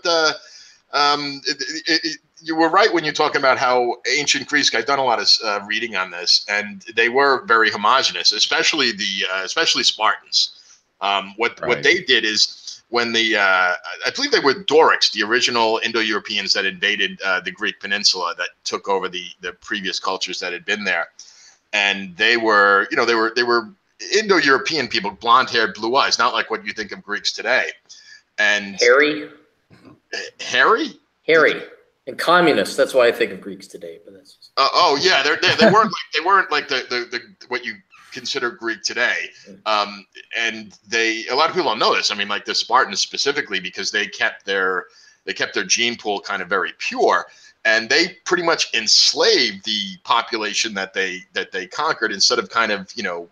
you were right when you're talking about how ancient Greece. I've done a lot of reading on this, and they were very homogenous, especially Spartans. What they did is when I believe they were Dorics, the original Indo-Europeans that invaded the Greek peninsula, that took over the previous cultures that had been there, and they were Indo-European people, blonde-haired, blue eyes, not like what you think of Greeks today. And Harry, and communists. That's why I think of Greeks today. But that's just... yeah, they weren't like the what you consider Greek today. And a lot of people don't know this. I mean, like the Spartans specifically, because they kept their gene pool kind of very pure. And they pretty much enslaved the population that they conquered, instead of kind of, you know,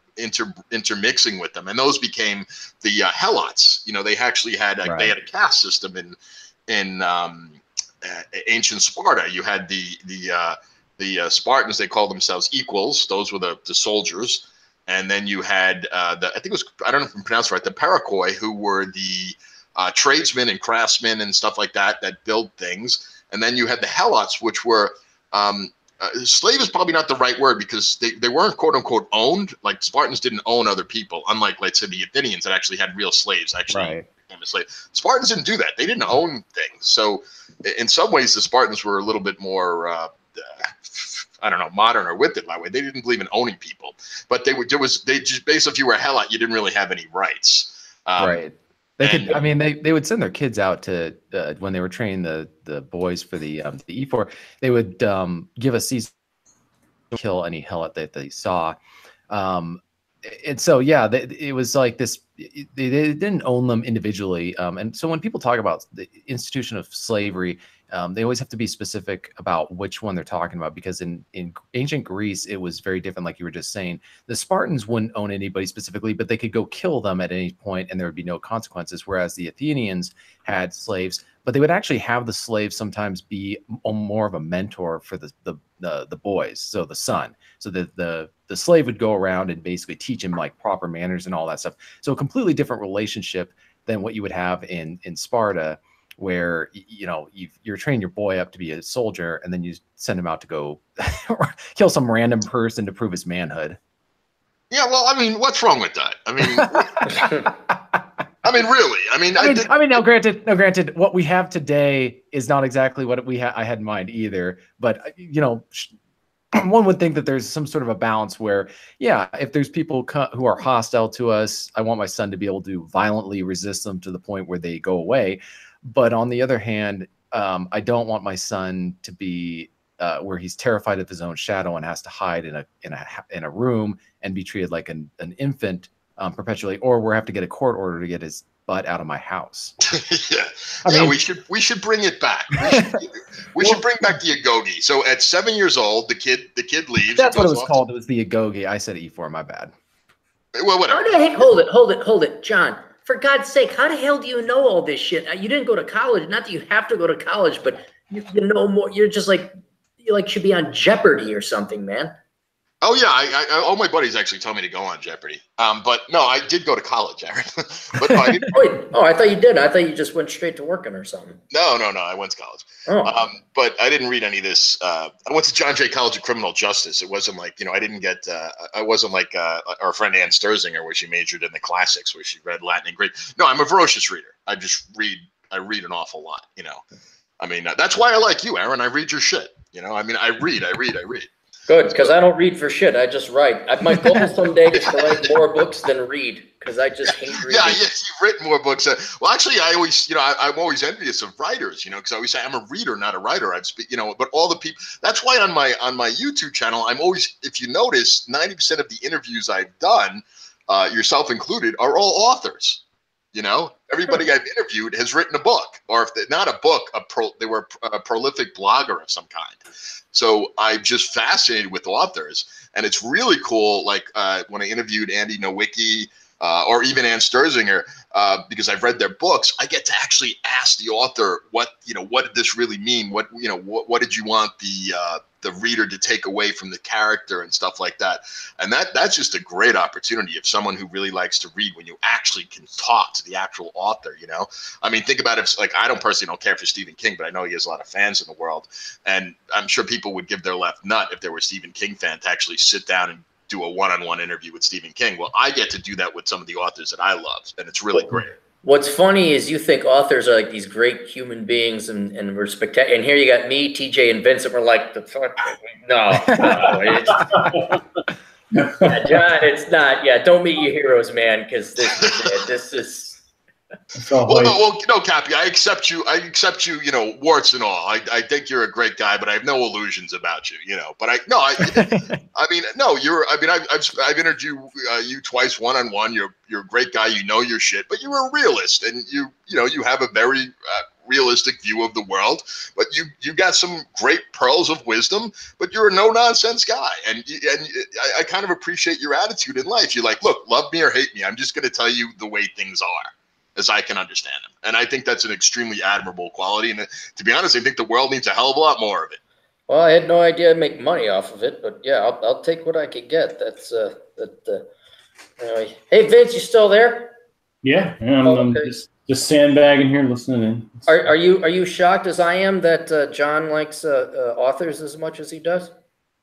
intermixing with them. And those became the Helots. You know, they actually had they had a caste system in ancient Sparta. You had the Spartans. They called themselves equals. Those were the soldiers. And then you had I think it was, I don't know if I'm pronouncing it right, the Parakoi, who were the tradesmen and craftsmen and stuff like that build things. And then you had the Helots, which were slave is probably not the right word, because they weren't quote unquote owned. Like Spartans didn't own other people, unlike, let's say, the Athenians that actually had real slaves. Actually, Spartans didn't do that. They didn't own things. So in some ways, the Spartans were a little bit more I don't know, modern or with it that way. They didn't believe in owning people, but they just basically, if you were a Helot, you didn't really have any rights. They could. I mean, they would send their kids out to when they were training the boys for the E4. They would give a season to kill any Helot that they saw, and so yeah, it was like this. They didn't own them individually, and so when people talk about the institution of slavery, they always have to be specific about which one they're talking about, because in ancient Greece, it was very different. Like you were just saying, the Spartans wouldn't own anybody specifically, but they could go kill them at any point and there would be no consequences. Whereas the Athenians had slaves, but they would actually have the slaves sometimes be more of a mentor for the boys, so the son. So the slave would go around and basically teach him like proper manners and all that stuff. So a completely different relationship than what you would have in Sparta, where you're training your boy up to be a soldier and then you send him out to go kill some random person to prove his manhood. Yeah, well, I mean, what's wrong with that? I mean, really. I mean, now granted, what we have today is not exactly what I had in mind either. But one would think that there's some sort of a balance where, yeah, if there's people who are hostile to us, I want my son to be able to violently resist them to the point where they go away. But on the other hand, I don't want my son to be where he's terrified of his own shadow and has to hide in a room and be treated like an infant perpetually, or we have to get a court order to get his butt out of my house. Yeah, we should bring it back. We should bring back the Agoge. So at 7 years old, the kid leaves. That's what it was called. It was the Agoge. I said E4. My bad. Well, whatever. Hold it, John. For God's sake, how the hell do you know all this shit? You didn't go to college. Not that you have to go to college, but you know more. You're just like should be on Jeopardy or something, man. Oh yeah, all my buddies actually told me to go on Jeopardy. But no, I did go to college, Aaron. But no, I didn't. I thought you did. I thought you just went straight to working or something. No, I went to college. Oh. But I didn't read any of this. I went to John Jay College of Criminal Justice. It wasn't like, I didn't get. I wasn't like our friend Ann Sturzinger, where she majored in the classics, where she read Latin and Greek. No, I'm a voracious reader. I just read. I read an awful lot. I mean, that's why I like you, Aaron. I read your shit. I read. Good, because I don't read for shit. I just write. My goal someday is to write more books than read, because I just hate reading. Yeah, yes, you've written more books. Well, actually, I always, I'm always envious of writers, because I always say I'm a reader, not a writer. But all the people. That's why on my YouTube channel, I'm always, if you notice, 90% of the interviews I've done, yourself included, are all authors. Everybody I've interviewed has written a book, or if they're not a book, they were a prolific blogger of some kind. So I'm just fascinated with authors, and it's really cool. Like when I interviewed Andy Nowicki, or even Ann Sturzinger, because I've read their books, I get to actually ask the author what did this really mean? What did you want the reader to take away from the character and stuff like that? And that's just a great opportunity if someone who really likes to read, when you actually can talk to the actual author, I mean, think about it. Like, I personally don't care for Stephen King, but I know he has a lot of fans in the world. And I'm sure people would give their left nut if they were a Stephen King fan to actually sit down and do a one-on-one interview with Stephen King. Well, I get to do that with some of the authors that I love, and it's really great. What's funny is you think authors are like these great human beings and we're spectacular. And here you got me, TJ, and Vincent. We're like, no, yeah, John, it's not. Yeah, don't meet your heroes, man, because this is. Well, Cappy, I accept you, warts and all. I think you're a great guy, but I have no illusions about you, But I've interviewed you twice one-on-one. You're a great guy. You know your shit, but you're a realist, and you have a very realistic view of the world. But you got some great pearls of wisdom. But you're a no-nonsense guy, and I kind of appreciate your attitude in life. You're like, look, love me or hate me, I'm just going to tell you the way things are, as I can understand them. And I think that's an extremely admirable quality. And to be honest, I think the world needs a hell of a lot more of it. Well, I had no idea I'd make money off of it, but yeah, I'll take what I could get. That's anyway. Hey, Vince, you still there? Yeah, I'm just sandbagging here, listening in. Are you shocked as I am that John likes authors as much as he does?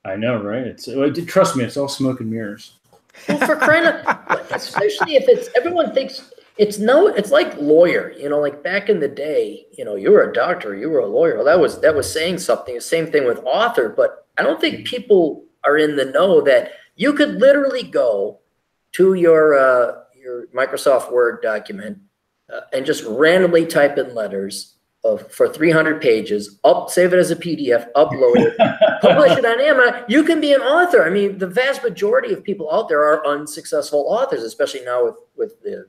I know, right? Trust me, it's all smoke and mirrors. Well, for crying out, especially if everyone thinks. It's like lawyer, like back in the day, you were a doctor, you were a lawyer. Well, that was saying something. The same thing with author, but I don't think people are in the know that you could literally go to your Microsoft Word document and just randomly type in letters for 300 pages, save it as a PDF, upload it, publish it on Amazon. You can be an author. I mean, the vast majority of people out there are unsuccessful authors, especially now with the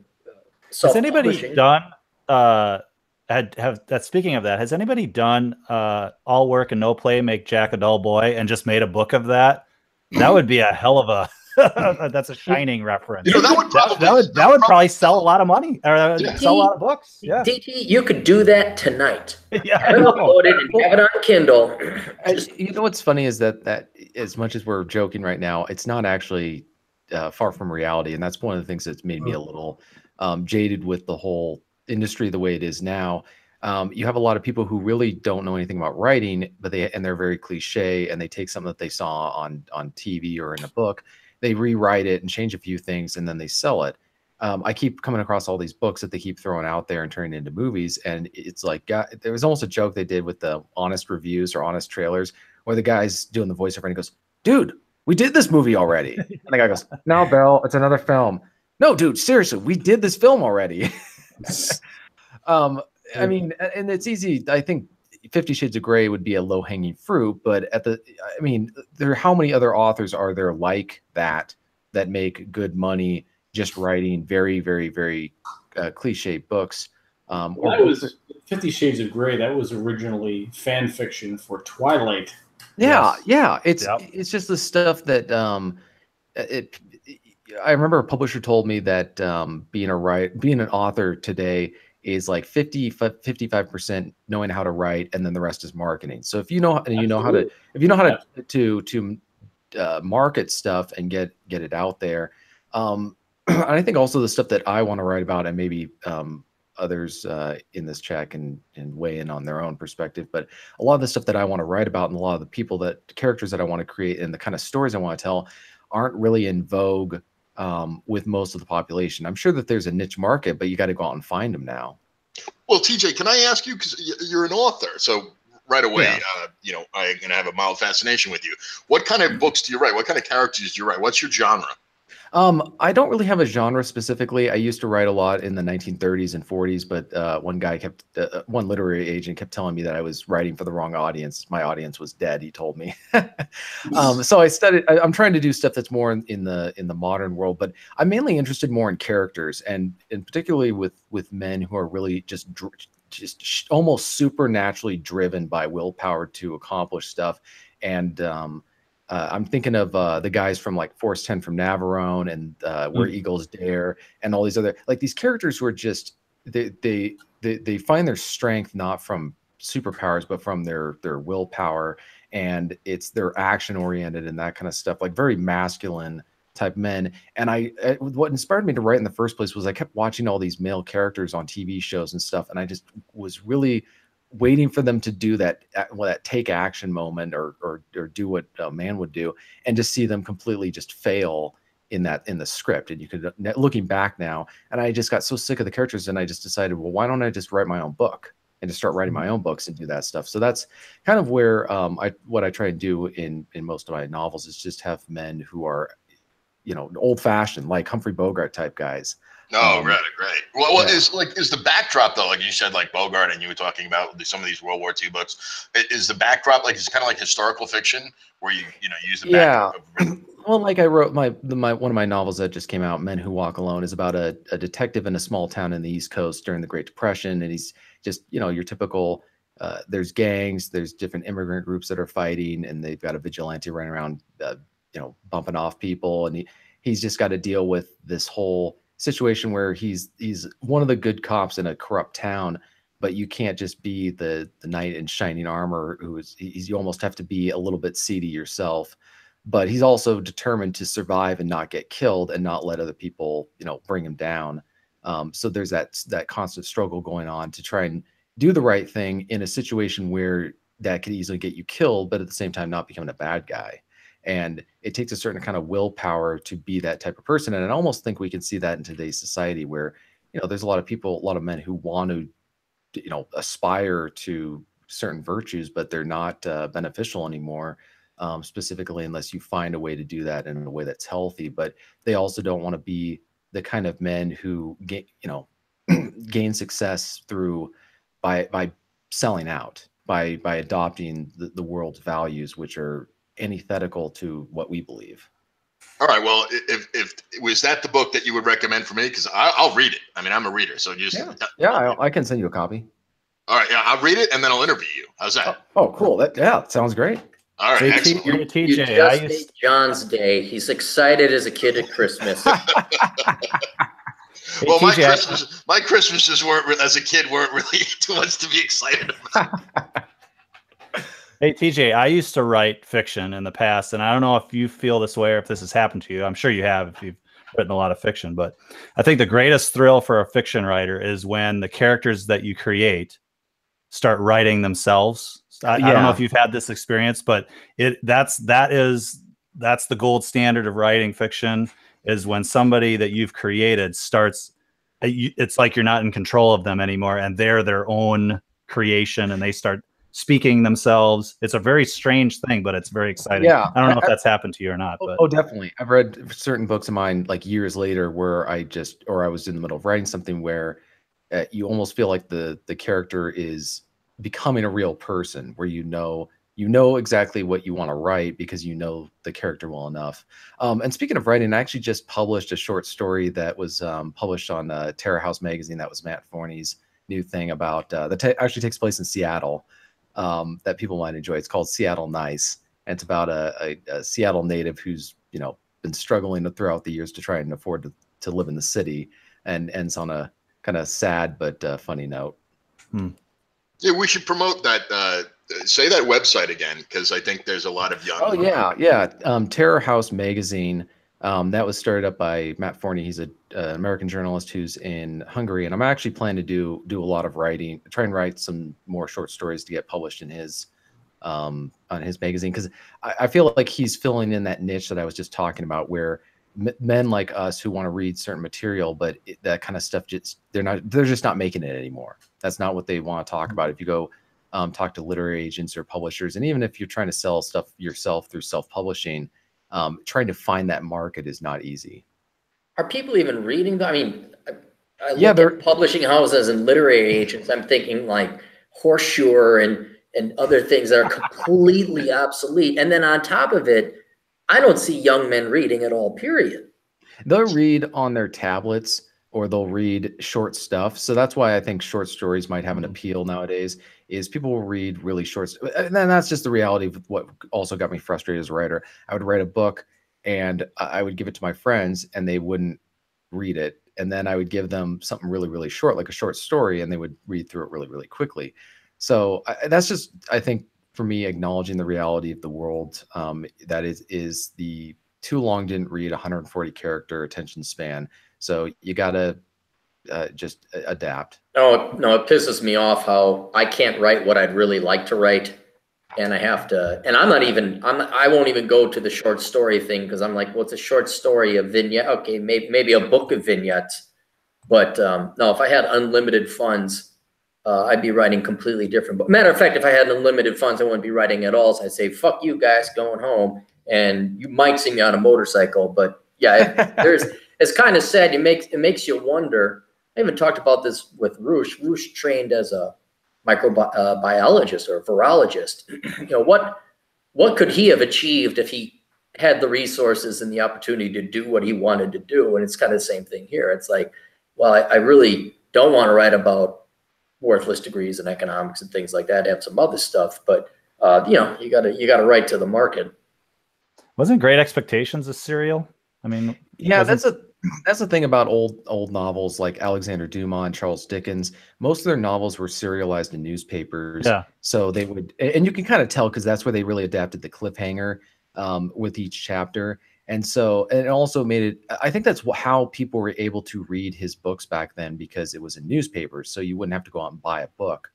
has anybody done speaking of that, has anybody done all work and no play make Jack a dull boy and just made a book of that? That would be a hell of a that's a Shining reference. That would probably sell a lot of money or sell a lot of books. Yeah. DT, you could do that tonight. Yeah, upload it and have it on Kindle. What's funny is that as much as we're joking right now, it's not actually far from reality, and that's one of the things that's made me a little jaded with the whole industry the way it is now. You have a lot of people who really don't know anything about writing, but they're very cliche, and they take something that they saw on TV or in a book, they rewrite it and change a few things, and then they sell it. I keep coming across all these books that they keep throwing out there and turning into movies, and it's like there was almost a joke they did with the honest reviews or honest trailers, where the guy's doing the voiceover and he goes, "Dude, we did this movie already." And the guy goes, "No, Bill, it's another film." "No, dude, seriously, we did this film already." I mean, and it's easy. I think 50 Shades of Grey would be a low-hanging fruit, but how many other authors are there like that make good money just writing very, very, very cliche books? That was 50 Shades of Grey. That was originally fan fiction for Twilight. Yeah, yes. It's just the stuff that I remember a publisher told me that being an author today is like 55% knowing how to write, and then the rest is marketing. So if you know how to market stuff and get it out there, and I think also the stuff that I want to write about, and maybe others in this chat can weigh in on their own perspective, but a lot of the stuff that I want to write about, and a lot of the characters that I want to create, and the kind of stories I want to tell, aren't really in vogue with most of the population. I'm sure that there's a niche market, but you got to go out and find them now. Well, TJ, can I ask you, because you're an author, so right away, I'm going to have a mild fascination with you. What kind of books do you write? What kind of characters do you write? What's your genre? I don't really have a genre specifically. I used to write a lot in the 1930s and 40s, but one literary agent kept telling me that I was writing for the wrong audience. My audience was dead, he told me. So I studied. I'm trying to do stuff that's more in the modern world, but I'm mainly interested more in characters, and particularly with men who are really just almost supernaturally driven by willpower to accomplish stuff, and I'm thinking of the guys from like Force 10 from Navarone and Where Eagles Dare and all these other, like, these characters who are just they find their strength not from superpowers but from their willpower, and it's their action oriented and that kind of stuff, like very masculine type men. And what inspired me to write in the first place was I kept watching all these male characters on TV shows and stuff, and I just was really waiting for them to do that take action moment or do what a man would do, and just see them completely just fail in the script. And you could, looking back now, and I just got so sick of the characters, and I just decided, well, why don't I just write my own book and just start writing my own books and do that stuff. So that's kind of where what I try to do in most of my novels is just have men who are, you know, old fashioned, like Humphrey Bogart type guys. Oh, right. Well, yeah. Is the backdrop though? Like you said, like Bogart, and you were talking about some of these World War II books. Is the backdrop like, it's kind of like historical fiction where you use the backdrop? Yeah. Well, like I wrote one of my novels that just came out, Men Who Walk Alone, is about a detective in a small town in the East Coast during the Great Depression, and he's just, you know, your typical. There's gangs, there's different immigrant groups that are fighting, and they've got a vigilante running around, you know, bumping off people, and he's just got to deal with this whole situation where he's one of the good cops in a corrupt town, but you can't just be the knight in shining armor you almost have to be a little bit seedy yourself, but he's also determined to survive and not get killed and not let other people, you know, bring him down. So there's that constant struggle going on to try and do the right thing in a situation where that could easily get you killed, but at the same time not becoming a bad guy. And it takes a certain kind of willpower to be that type of person. And I almost think we can see that in today's society where, you know, there's a lot of men who want to, you know, aspire to certain virtues, but they're not beneficial anymore, specifically unless you find a way to do that in a way that's healthy. But they also don't want to be the kind of men who gain success by selling out, by adopting the world's values, which are antithetical to what we believe. All right. Well, if was that the book that you would recommend for me? Because I'll read it. I mean, I'm a reader, so just I can send you a copy. All right. Yeah, I'll read it and then I'll interview you. How's that? Oh, cool. That sounds great. All right. Excellent. You just made John's day. He's excited as a kid at Christmas. Well, my Christmases as a kid weren't really too much to be excited about. Hey, TJ, I used to write fiction in the past, and I don't know if you feel this way or if this has happened to you. I'm sure you have if you've written a lot of fiction, but I think the greatest thrill for a fiction writer is when the characters that you create start writing themselves. I don't know if you've had this experience, but that's the gold standard of writing fiction, is when somebody that you've created starts, it's like you're not in control of them anymore, and they're their own creation, and they start speaking themselves. It's a very strange thing, but it's very exciting. Yeah, I don't know if that's happened to you or not. But definitely. I've read certain books of mine like years later where I was in the middle of writing something where you almost feel like the character is becoming a real person, where you know exactly what you want to write because you know the character well enough. And speaking of writing, I actually just published a short story that was published on Terror House magazine. That was Matt Forney's new thing about that actually takes place in Seattle. That people might enjoy. It's called Seattle Nice, and it's about a Seattle native who's, you know, been struggling throughout the years to try and afford to live in the city, and ends on a kind of sad but funny note. Yeah, we should promote that. Say that website again, because I think there's a lot of young. Oh yeah. Terror House magazine. That was started up by Matt Forney. He's an American journalist who's in Hungary, and I'm actually planning to do a lot of writing, try and write some more short stories to get published in his on his magazine, because I feel like he's filling in that niche that I was just talking about, where men like us who want to read certain material, but that kind of stuff they're just not making it anymore. That's not what they want to talk about. If you go talk to literary agents or publishers, and even if you're trying to sell stuff yourself through self-publishing, trying to find that market is not easy. Are people even reading them? I mean, I look at publishing houses and literary agents. I'm thinking like Horseshoe and other things that are completely obsolete. And then on top of it, I don't see young men reading at all, period. They'll read on their tablets, or they'll read short stuff. So that's why I think short stories might have an appeal nowadays, is people will read really short. And then that's just the reality of what also got me frustrated as a writer. I would write a book and I would give it to my friends and they wouldn't read it. And then I would give them something really, really short, like a short story, and they would read through it really, really quickly. So that's just, I think, for me, acknowledging the reality of the world, that is the too long didn't read 140 character attention span. So you got to just adapt. No, it pisses me off how I can't write what I'd really like to write. And I have to, and I won't even go to the short story thing because I'm like, well, it's a short story, a vignette. Okay, maybe a book of vignettes. But no, if I had unlimited funds, I'd be writing completely different. But matter of fact, if I had unlimited funds, I wouldn't be writing at all. So I'd say, fuck you guys, going home. And you might see me on a motorcycle. But yeah, it's kind of sad. It makes you wonder. I even talked about this with Roosh. Roosh trained as a microbiologist or a virologist. What could he have achieved if he had the resources and the opportunity to do what he wanted to do? And it's kind of the same thing here. It's like, well, I really don't want to write about worthless degrees in economics and things like that. I have some other stuff, but you gotta write to the market. Wasn't Great Expectations a serial? I mean, yeah, that's the thing about old novels like Alexander Dumas and Charles Dickens. Most of their novels were serialized in newspapers. Yeah. So they would, and you can kind of tell because that's where they really adapted the cliffhanger with each chapter. And so, and it also made it, I think that's how people were able to read his books back then, because it was in newspapers. So you wouldn't have to go out and buy a book.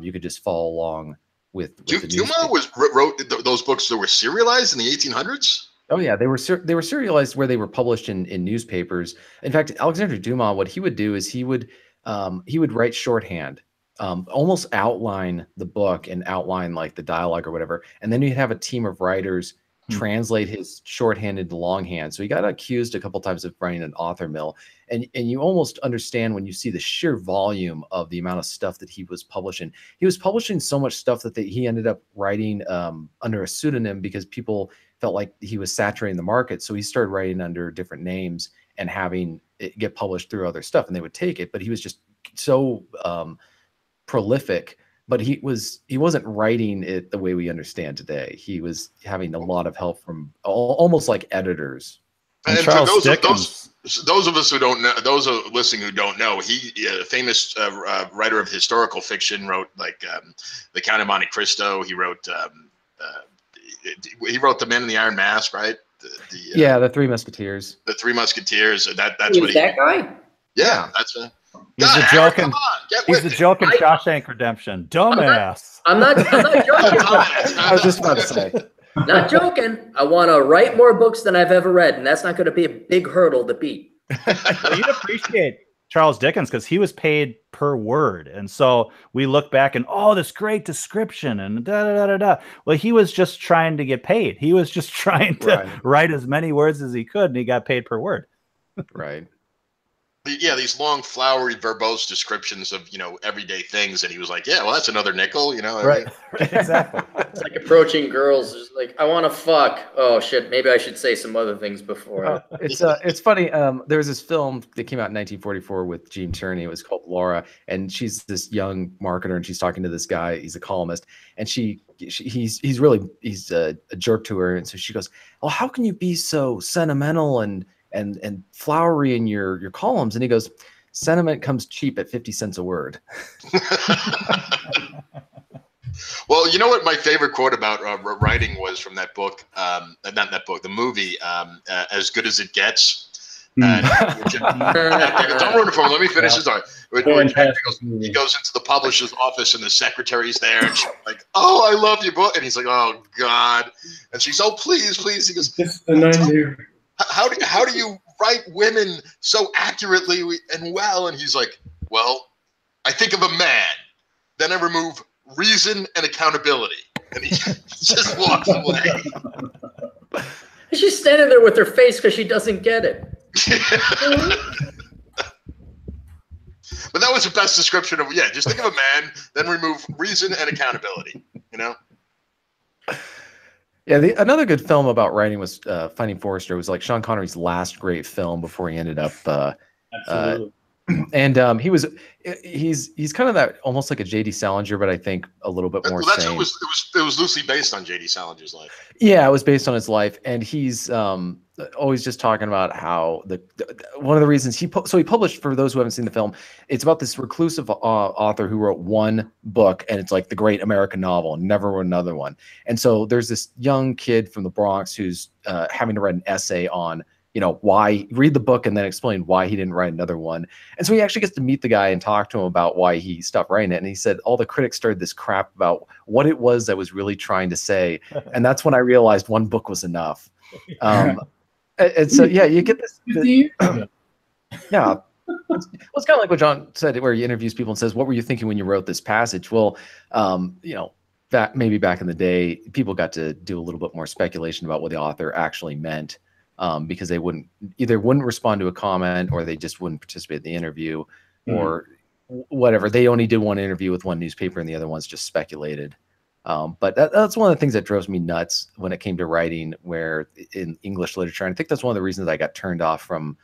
You could just follow along with the Dumas wrote those books that were serialized in the 1800s. Oh yeah, they were serialized where they were published in newspapers. In fact, Alexander Dumas, what he would do is he would write shorthand, almost outline the book and outline like the dialogue or whatever, and then he'd have a team of writers translate his shorthand into longhand. So he got accused a couple times of running an author mill, and you almost understand when you see the sheer volume of the amount of stuff that he was publishing. He was publishing so much stuff that he ended up writing under a pseudonym because people felt like he was saturating the market. So he started writing under different names and having it get published through other stuff, and they would take it. But he was just so prolific. But he wasn't writing it the way we understand today. He was having a lot of help from almost like editors. And Charles Dickens. Those of us who don't know, those are listening who don't know, he a famous writer of historical fiction, wrote like The Count of Monte Cristo. He wrote The Man in the Iron Mask, right? The Three Musketeers. The Three Musketeers. That's what that guy. Yeah, that's a. He's the joke in Shawshank Redemption. Dumbass. I'm not joking. I was just about to say. Not joking. I want to write more books than I've ever read, and that's not going to be a big hurdle to beat. Well, you'd appreciate Charles Dickens because he was paid per word. And so we look back and, this great description and da-da-da-da-da. Well, he was just trying to get paid. He was just trying to write as many words as he could, and he got paid per word. Right. Yeah, these long, flowery, verbose descriptions of, everyday things. And he was like, yeah, well, that's another nickel, Right, exactly. It's like approaching girls, just like, I want to fuck. Oh, shit, maybe I should say some other things before. It's funny. There was this film that came out in 1944 with Gene Tierney. It was called Laura. And she's this young marketer, and she's talking to this guy. He's a columnist. And he's a jerk to her. And so she goes, oh, how can you be so sentimental and flowery in your columns? And he goes, sentiment comes cheap at 50 cents a word. Well, you know what my favorite quote about writing was from that book, the movie, As Good as It Gets. Don't ruin it for me. Let me finish the story. He goes into the publisher's office and the secretary's there, and she's like, oh, I love your book. And he's like, oh, God. And she's, oh, please. He goes, how do you write women so accurately and well? And he's like, well, I think of a man, then I remove reason and accountability. And he just walks away. She's standing there with her face because she doesn't get it. But that was the best description of, just think of a man, then remove reason and accountability, Yeah, another good film about writing was Finding Forrester. It was like Sean Connery's last great film before he ended up Absolutely. And he's kind of that almost like a J.D. Salinger, but I think a little bit more That's sane. it was loosely based on J.D. Salinger's life. Yeah, it was based on his life, and he's always just talking about how one of the reasons he published, for those who haven't seen the film, it's about this reclusive author who wrote one book, and it's like the great American novel, and never wrote another one. And so there's this young kid from the Bronx who's having to write an essay on, why, read the book and then explain why he didn't write another one. And so he actually gets to meet the guy and talk to him about why he stopped writing it. And he said all the critics started this crap about what it was I was really trying to say. And that's when I realized one book was enough. And so, yeah, you get this. Yeah. It's kind of like what John said, where he interviews people and says, what were you thinking when you wrote this passage? Well, maybe back in the day, people got to do a little bit more speculation about what the author actually meant. Because they wouldn't respond to a comment, or they just wouldn't participate in the interview, or whatever. They only did one interview with one newspaper, and the other ones just speculated. But that's one of the things that drove me nuts when it came to writing, where in English literature. And I think that's one of the reasons I got turned off from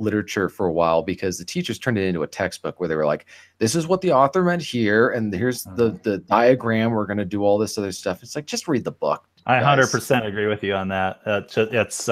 literature for a while, because the teachers turned it into a textbook where they were like, this is what the author meant here, and here's the diagram. We're going to do all this other stuff. It's like, just read the book. I 100% agree with you on that. It's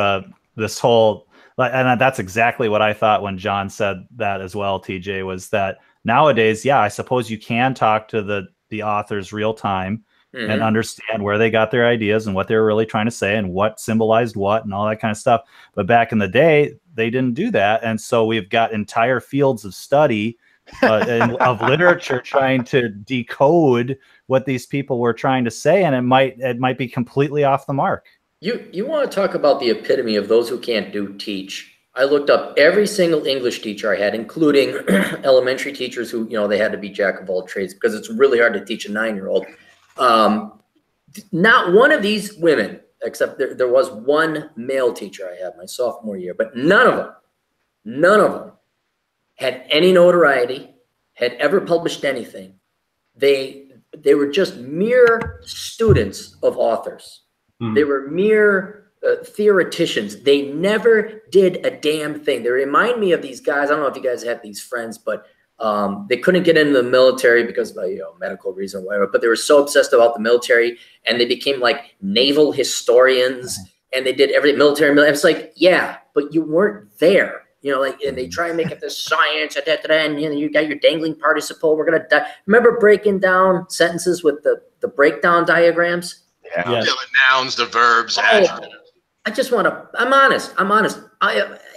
this whole, and that's exactly what I thought when John said that as well, TJ, was that nowadays, yeah, I suppose you can talk to the authors real time and understand where they got their ideas and what they were really trying to say and what symbolized what and all that kind of stuff. But back in the day, they didn't do that. And so we've got entire fields of study of literature trying to decode what these people were trying to say, and it might be completely off the mark. You want to talk about the epitome of those who can't teach? I looked up every single English teacher I had, including elementary teachers who, they had to be jack of all trades, because it's really hard to teach a 9-year-old. Not one of these women, except there was one male teacher I had my sophomore year, but none of them had any notoriety, had ever published anything. They were just mere students of authors. They were mere theoreticians. They never did a damn thing. They remind me of these guys. I don't know if you guys have these friends, but they couldn't get into the military because of medical reason or whatever, but they were so obsessed about the military, and they became like naval historians, and they did every military. It's like, yeah, but you weren't there. And they try and make it this science, and you got your dangling participle. We're going to die. Remember breaking down sentences with the breakdown diagrams? Yeah, the nouns, the verbs, adjectives. I just want to, I'm honest.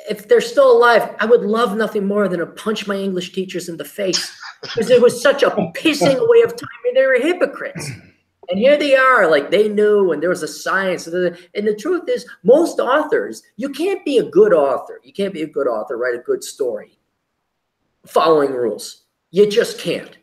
If they're still alive, I would love nothing more than to punch my English teachers in the face, because it was such a pissing way of timing. They were hypocrites. And here they are, like they knew, and there was a science. And the truth is, most authors, you can't be a good author. You can't be a good author, write a good story following rules. You just can't.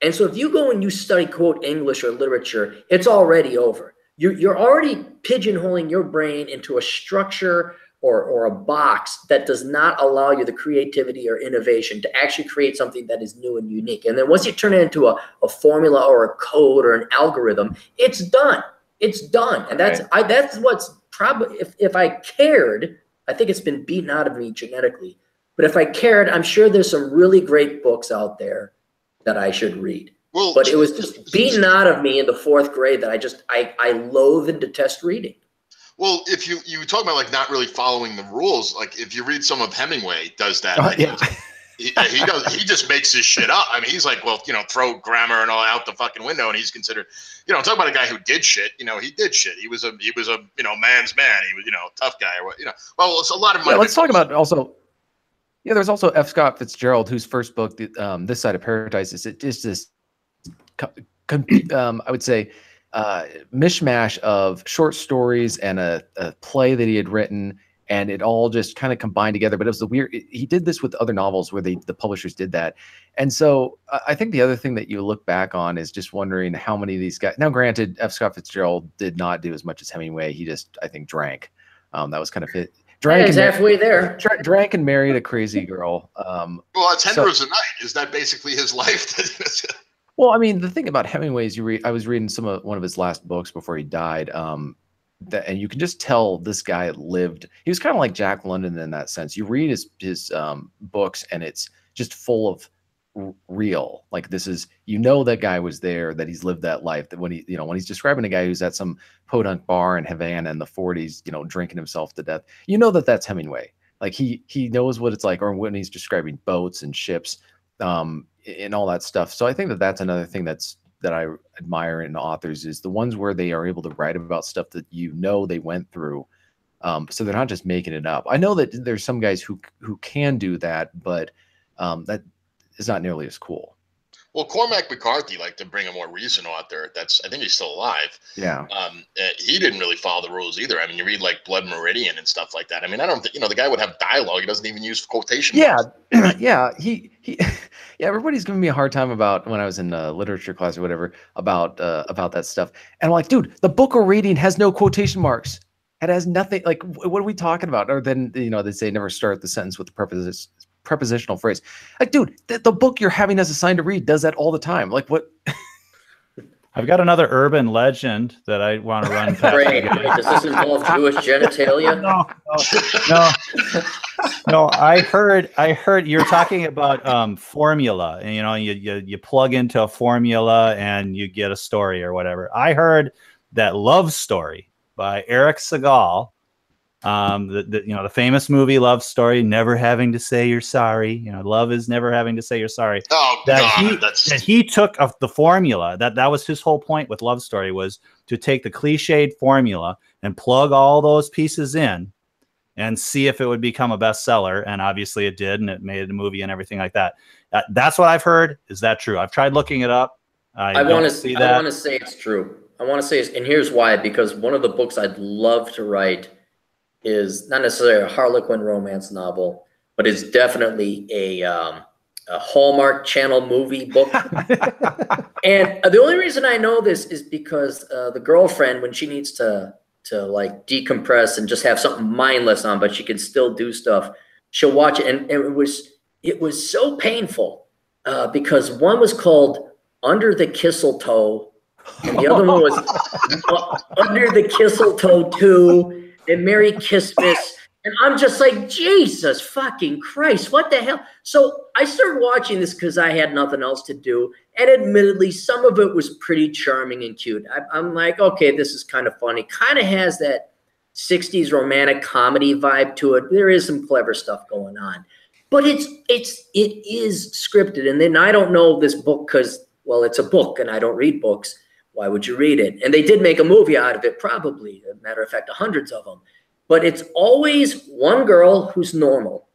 And so if you go and you study, quote, English or literature, it's already over. You're already pigeonholing your brain into a structure or a box that does not allow you the creativity or innovation to actually create something that is new and unique. And then once you turn it into a formula or a code or an algorithm, it's done. It's done. And that's what's probably, if I cared, I think it's been beaten out of me genetically. But if I cared, I'm sure there's some really great books out there that I should read. Well, but it was just beaten out of me in the 4th grade that I loathe and detest reading. Well, if you talk about like not really following the rules, like if you read some of Hemingway does that, he just makes his shit up. I mean, he's like, well, throw grammar and all out the fucking window, and he's considered, talk about a guy who did shit. He did shit. He was a man's man. He was tough guy or what. Well, it's a lot of. Let's talk about also. Yeah, there's also F. Scott Fitzgerald, whose first book, This Side of Paradise, is this. I would say. Mishmash of short stories and a play that he had written, and it all just kind of combined together. But it was he did this with other novels where the publishers did that. And so I think the other thing that you look back on is just wondering how many of these guys, now granted, F. Scott Fitzgerald did not do as much as Hemingway. He just, I think, drank. That was kind of it. Drank halfway there. Drank and married a crazy girl. Well, Tender of the Night. Is that basically his life? Well, I mean, the thing about Hemingway is I was reading one of his last books before he died. and you can just tell this guy lived. He was kind of like Jack London in that sense. You read his books, and it's just full of real. Like, this is, that guy was there, that he's lived that life. That when when he's describing a guy who's at some podunk bar in Havana in the 40s, drinking himself to death, that's Hemingway. Like, he knows what it's like, or when he's describing boats and ships, and all that stuff. So I think that that's another thing that I admire in authors, is the ones where they are able to write about stuff that they went through. So they're not just making it up. I know that there's some guys who can do that, but that is not nearly as cool. Well, Cormac McCarthy, like, to bring a more recent author, I think he's still alive. Yeah. He didn't really follow the rules either. I mean, you read like Blood Meridian and stuff like that. I mean, I don't think, the guy would have dialogue. He doesn't even use quotation marks. Yeah. Yeah. Everybody's giving me a hard time about, when I was in literature class or whatever, about that stuff. And I'm like, dude, the book we're reading has no quotation marks. It has nothing. Like, what are we talking about? Or then, they say never start the sentence with the prepositional phrase. Like, dude, the book you're having us assigned to read does that all the time. Like, what? I've got another urban legend that I want to run past. Great. Does this involve Jewish genitalia? No. I heard you're talking about formula, and you plug into a formula and you get a story or whatever. I heard that Love Story by Eric Segal, the famous movie Love Story, never having to say you're sorry. Love is never having to say you're sorry. Oh, that he took of the formula. That was his whole point with Love Story, was to take the cliched formula and plug all those pieces in and see if it would become a bestseller. And obviously it did, and it made a movie and everything like that. That's what I've heard. Is that true? I've tried looking it up. I want to say it's true. I want to say, and here's why, because one of the books I'd love to write is not necessarily a Harlequin romance novel, but it's definitely a Hallmark Channel movie book. And the only reason I know this is because the girlfriend, when she needs to like decompress and just have something mindless on, but she can still do stuff, she'll watch it. And it was so painful because one was called Under the Kisseltoe, and the other one was Under the Kisseltoe 2. And Merry Christmas. And I'm just like, Jesus fucking Christ, what the hell? So I started watching this because I had nothing else to do. And admittedly, some of it was pretty charming and cute. I'm like, okay, this is kind of funny. Kind of has that 60s romantic comedy vibe to it. There is some clever stuff going on. But it is scripted. And then I don't know this book because, well, it's a book and I don't read books. Why would you read it? And they did make a movie out of it, probably. As a matter of fact, hundreds of them. But it's always one girl who's normal,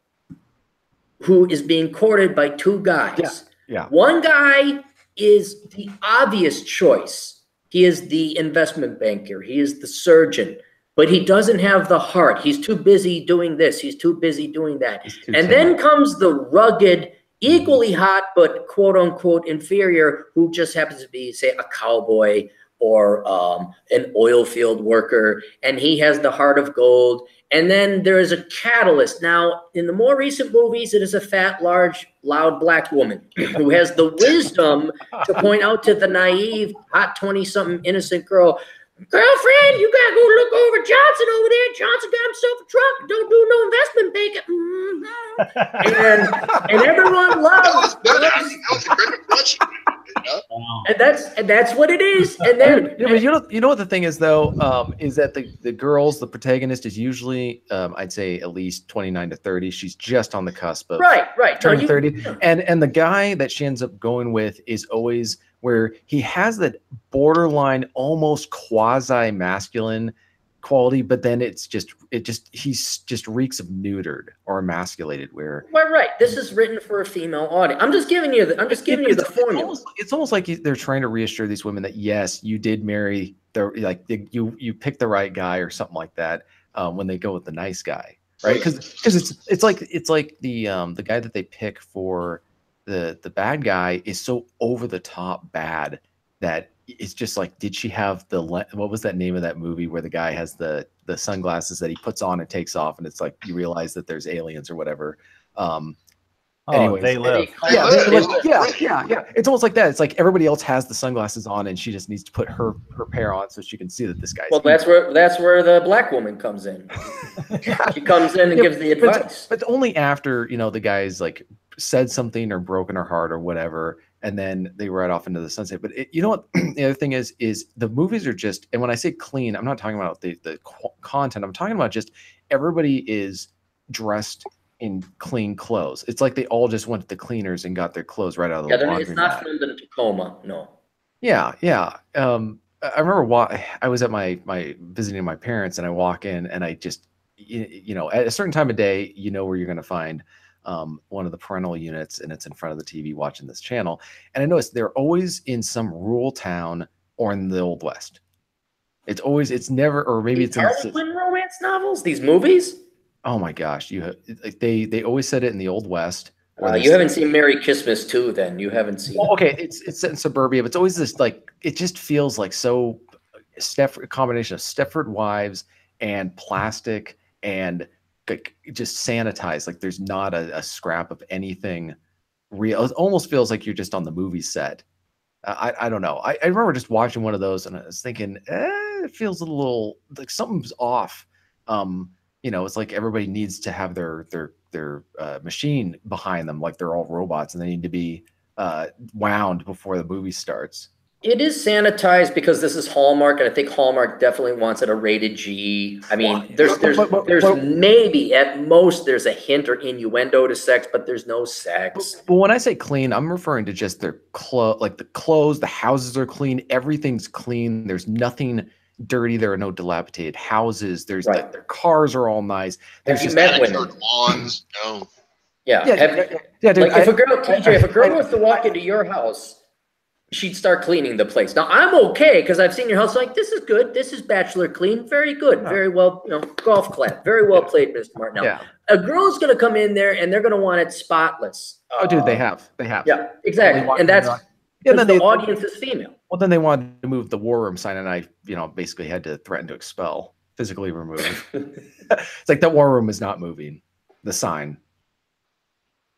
who is being courted by two guys. Yeah. One guy is the obvious choice. He is the investment banker. He is the surgeon. But he doesn't have the heart. He's too busy doing this. He's too busy doing that. And then comes the rugged, equally hot, but quote unquote inferior, who just happens to be, say, a cowboy or an oil field worker, and he has the heart of gold. And then there is a catalyst. Now, in the more recent movies, it is a fat, large, loud black woman who has the wisdom to point out to the naive, hot 20-something innocent girl, girlfriend, you gotta go look over Johnson over there. Johnson got himself a truck. Don't do no investment banking. And everyone loves. That was a great question. And that's what it is. And then you know what the thing is though, is that the girls, the protagonist is usually I'd say at least 29 to 30. She's just on the cusp of turning 30. And the guy that she ends up going with is always where he has that borderline, almost quasi-masculine quality, but then he just reeks of neutered or emasculated. Where right, this is written for a female audience. I'm just giving you the formula. It's almost like they're trying to reassure these women that yes, you did marry you picked the right guy or something like that when they go with the nice guy, right? Because it's like the guy that they pick for the bad guy is so over the top bad that it's just like, did she have what was that name of that movie where the guy has the sunglasses that he puts on and takes off, and it's like you realize that there's aliens or whatever. Oh, Anyways, they live. Yeah, They live. yeah. It's almost like that. It's like everybody else has the sunglasses on, and she just needs to put her pair on so she can see that this guy's. Well, that's where the black woman comes in. She comes in and gives the advice. But only after, you know, the guy's like said something or broken her heart or whatever, and then they ride off into the sunset. But you know what? The other thing is the movies are just, and when I say clean, I'm not talking about the content. I'm talking about just everybody is dressed in clean clothes. It's like they all just went to the cleaners and got their clothes right out of the laundry. It's not filmed in Tacoma, no. Yeah. I remember I was at my visiting my parents, and I walk in, and I just, you know, at a certain time of day, you know where you're going to find one of the parental units, and it's in front of the TV watching this channel. And I noticed they're always in some rural town or in the Old West. It's never, or maybe it's in Harlequin romance novels, these movies. Oh my gosh, they always said it in the Old West. You haven't seen Merry Christmas 2, then you haven't seen. Well, okay, it's set in suburbia, but it's always this, like, it just feels like so a combination of Stepford Wives and plastic and just sanitized. Like there's not a scrap of anything real. It almost feels like you're just on the movie set. I don't know. I remember just watching one of those, and I was thinking, it feels a little like something's off. You know, it's like everybody needs to have their machine behind them, like they're all robots, and they need to be wound before the movie starts. It is sanitized because this is Hallmark, and I think Hallmark definitely wants it a rated G. I mean, there's maybe at most there's a hint or innuendo to sex, but there's no sex. But when I say clean, I'm referring to just their clothes, like the clothes, the houses are clean, everything's clean. There's nothing dirty. There are no dilapidated houses. There's their cars are all nice. There's just lawns. No. Yeah. Dude, like if a girl was to walk into your house, she'd start cleaning the place. Now I'm okay because I've seen your house. Like, this is good. This is bachelor clean. Very good. Very well, you know, golf clap. Very well played, Mr. Martin. Now, a girl's going to come in there and they're going to want it spotless. Oh, dude, they have. Yeah, exactly. And that's because the audience is female. Well, then they wanted to move the war room sign, and I, you know, basically had to threaten to expel, physically remove. It's like that war room is not moving. The sign.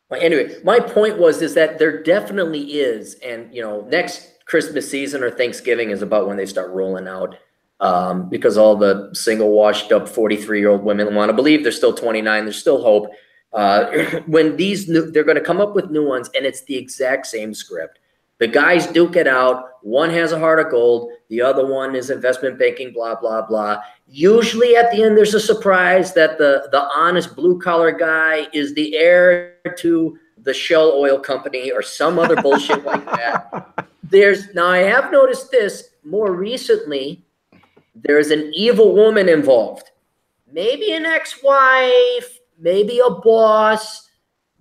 Well, anyway, my point is that there definitely is, and you know, next Christmas season or Thanksgiving is about when they start rolling out, because all the single, washed up 43-year-old women want to believe they're still 29. There's still hope. When they're going to come up with new ones, and it's the exact same script. The guys duke it out. One has a heart of gold. The other one is investment banking, blah, blah, blah. Usually at the end, there's a surprise that the honest blue-collar guy is the heir to the Shell Oil Company or some other bullshit like that. Now, I have noticed this more recently. There's an evil woman involved. Maybe an ex-wife, maybe a boss.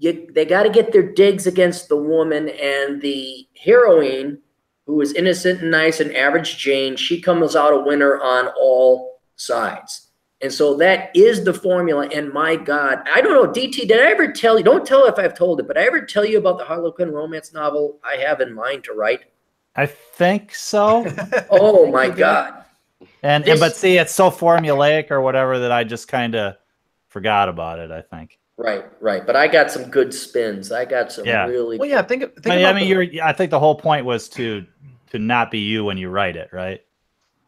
They got to get their digs against the woman, and the heroine, who is innocent and nice and average Jane, she comes out a winner on all sides. And so that is the formula. And my God, I don't know, DT, did I ever tell you, don't tell if I've told it, but I ever tell you about the Harlequin romance novel I have in mind to write? I think so. Oh my God. But see, it's so formulaic or whatever that I just kind of forgot about it, I think. Right. But I got some good spins. I got some really. Well, yeah. I think the whole point was to not be you when you write it, right?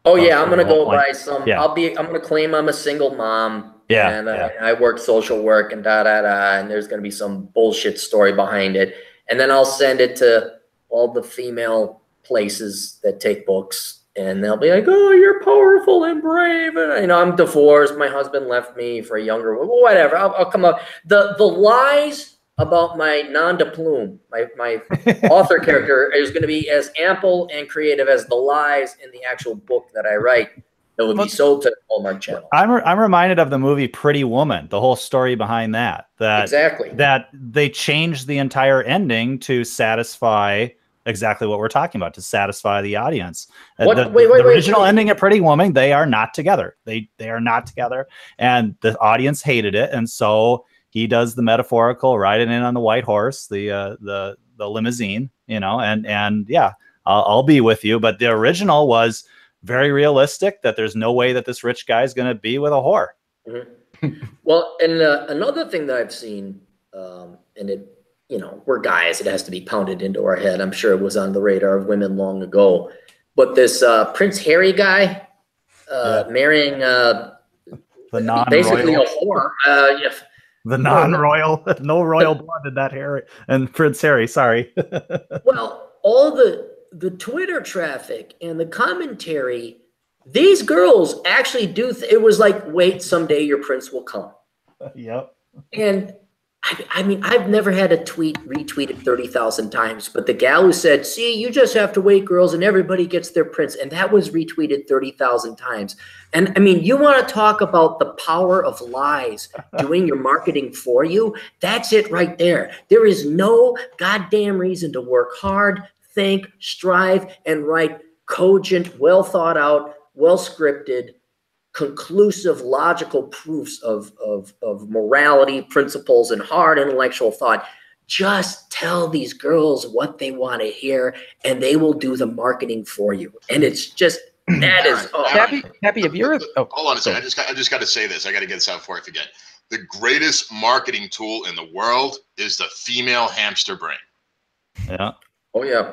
Oh yeah, I'm gonna go buy some. Yeah. I'm gonna claim I'm a single mom. Yeah. And I work social work and and there's gonna be some bullshit story behind it, and then I'll send it to all the female places that take books. And they'll be like, "Oh, you're powerful and brave." And you know, I'm divorced. My husband left me for a younger, whatever. I'll come up. The lies about my nom de plume, my author character, is going to be as ample and creative as the lies in the actual book that I write that would be sold to the Hallmark Channel. I'm reminded of the movie Pretty Woman. The whole story behind that. Exactly. That they changed the entire ending to satisfy exactly what we're talking about, to satisfy the audience. The original ending of Pretty Woman, they are not together. They are not together, and the audience hated it. And so he does the metaphorical riding in on the white horse, the limousine, you know, and yeah, I'll be with you. But the original was very realistic, that there's no way that this rich guy is going to be with a whore. Mm-hmm. Well, and another thing that I've seen, and you know, we're guys. It has to be pounded into our head. I'm sure it was on the radar of women long ago. But this Prince Harry guy marrying the non-royal, basically a whore. the non-royal, no royal blood in that Harry and Prince Harry. Sorry. Well, all the Twitter traffic and the commentary, these girls actually do. It was like, wait, someday your prince will come. Yep. And I mean, I've never had a tweet retweeted 30,000 times, but the gal who said, see, you just have to wait, girls, and everybody gets their prince. And that was retweeted 30,000 times. And I mean, you want to talk about the power of lies doing your marketing for you? That's it right there. There is no goddamn reason to work hard, think, strive, and write cogent, well thought out, well scripted, conclusive, logical proofs of morality, principles, and hard intellectual thought. Just tell these girls what they want to hear, and they will do the marketing for you. And it's just that is. Cappy, have you ever? Oh, hold on a second. I just got to say this. I got to get this out before I forget. The greatest marketing tool in the world is the female hamster brain. Yeah. Oh yeah.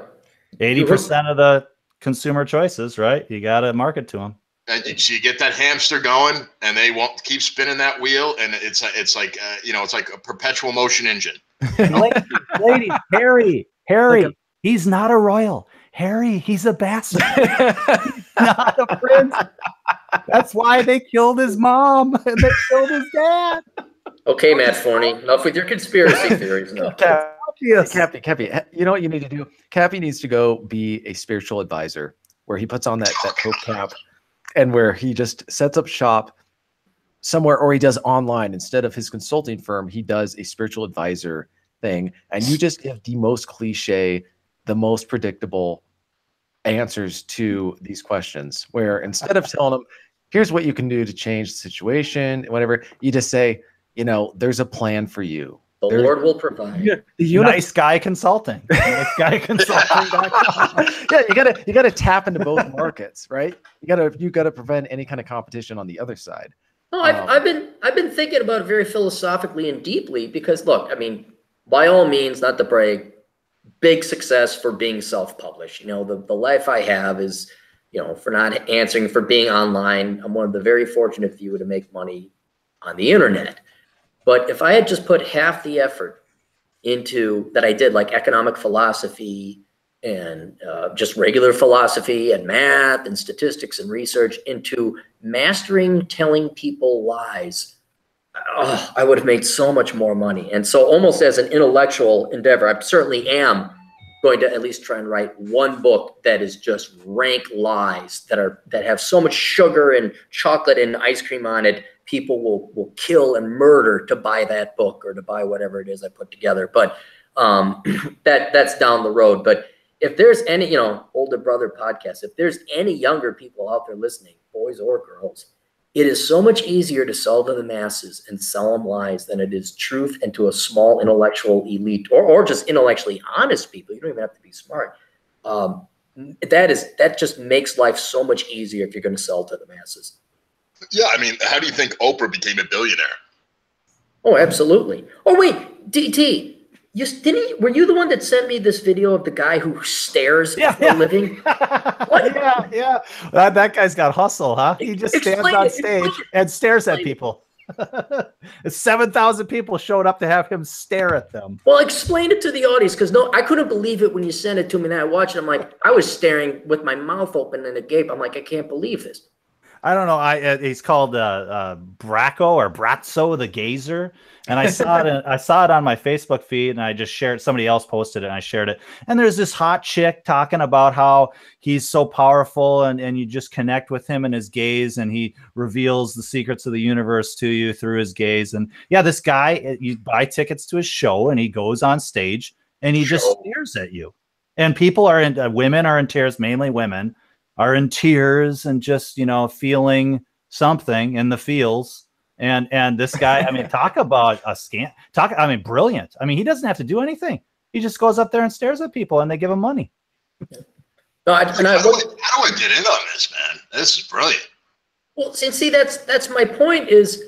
80% of the consumer choices, right? You got to market to them. And so you get that hamster going, and they won't keep spinning that wheel, and it's like it's like a perpetual motion engine. Ladies, Harry, he's not a royal. Harry, he's a bastard. He's not a prince. That's why they killed his mom and they killed his dad. Okay, Matt Forney, enough with your conspiracy theories. No. Cappy, you know what you need to do? Cappy needs to go be a spiritual advisor, where he puts on that pope cap. And where he just sets up shop somewhere, or he does online instead of his consulting firm, he does a spiritual advisor thing. And you just give the most cliche, the most predictable answers to these questions, where instead of telling them, here's what you can do to change the situation, whatever, you just say, you know, there's a plan for you. The Lord will provide. Nice guy consulting. Nice guy consulting. Yeah, you gotta tap into both markets, right? You gotta prevent any kind of competition on the other side. No, I've been thinking about it very philosophically and deeply, because look, I mean, by all means, not to brag, big success for being self-published. You know, the life I have is, you know, for not answering, for being online. I'm one of the very fortunate few to make money on the internet. But if I had just put half the effort into that I did, like economic philosophy and just regular philosophy and math and statistics and research, into mastering telling people lies, I would have made so much more money. And so almost as an intellectual endeavor, I certainly am going to at least try and write one book that is just rank lies that have so much sugar and chocolate and ice cream on it, people will kill and murder to buy that book or to buy whatever it is I put together. But that's down the road. But if there's any, you know, older brother podcast, if there's any younger people out there listening, boys or girls, it is so much easier to sell to the masses and sell them lies than it is truth and to a small intellectual elite or just intellectually honest people. You don't even have to be smart. That just makes life so much easier if you're going to sell to the masses. Yeah, I mean, how do you think Oprah became a billionaire? Oh, absolutely. Oh, wait, DT, were you the one that sent me this video of the guy who stares for a living? What? Yeah. That guy's got hustle, huh? He just stands on stage and stares at people. 7,000 people showed up to have him stare at them. Well, explain it to the audience, because I couldn't believe it when you sent it to me. And I watched it. I'm like, I was staring with my mouth open and a gape. I'm like, I can't believe this. I don't know. He's called Bracco or Bratzo the Gazer, and I saw it. I saw it on my Facebook feed, and I just shared. Somebody else posted it, and I shared it. And there's this hot chick talking about how he's so powerful, and you just connect with him and his gaze, and he reveals the secrets of the universe to you through his gaze. And yeah, this guy, you buy tickets to his show, and he goes on stage, and he just stares at you. And people women are in tears, mainly women. Are in tears and just, you know, feeling something in the feels. And this guy, I mean, talk about a scam. Brilliant. I mean, he doesn't have to do anything. He just goes up there and stares at people and they give him money. No, how do I get in on this, man? This is brilliant. Well, see, that's my point is,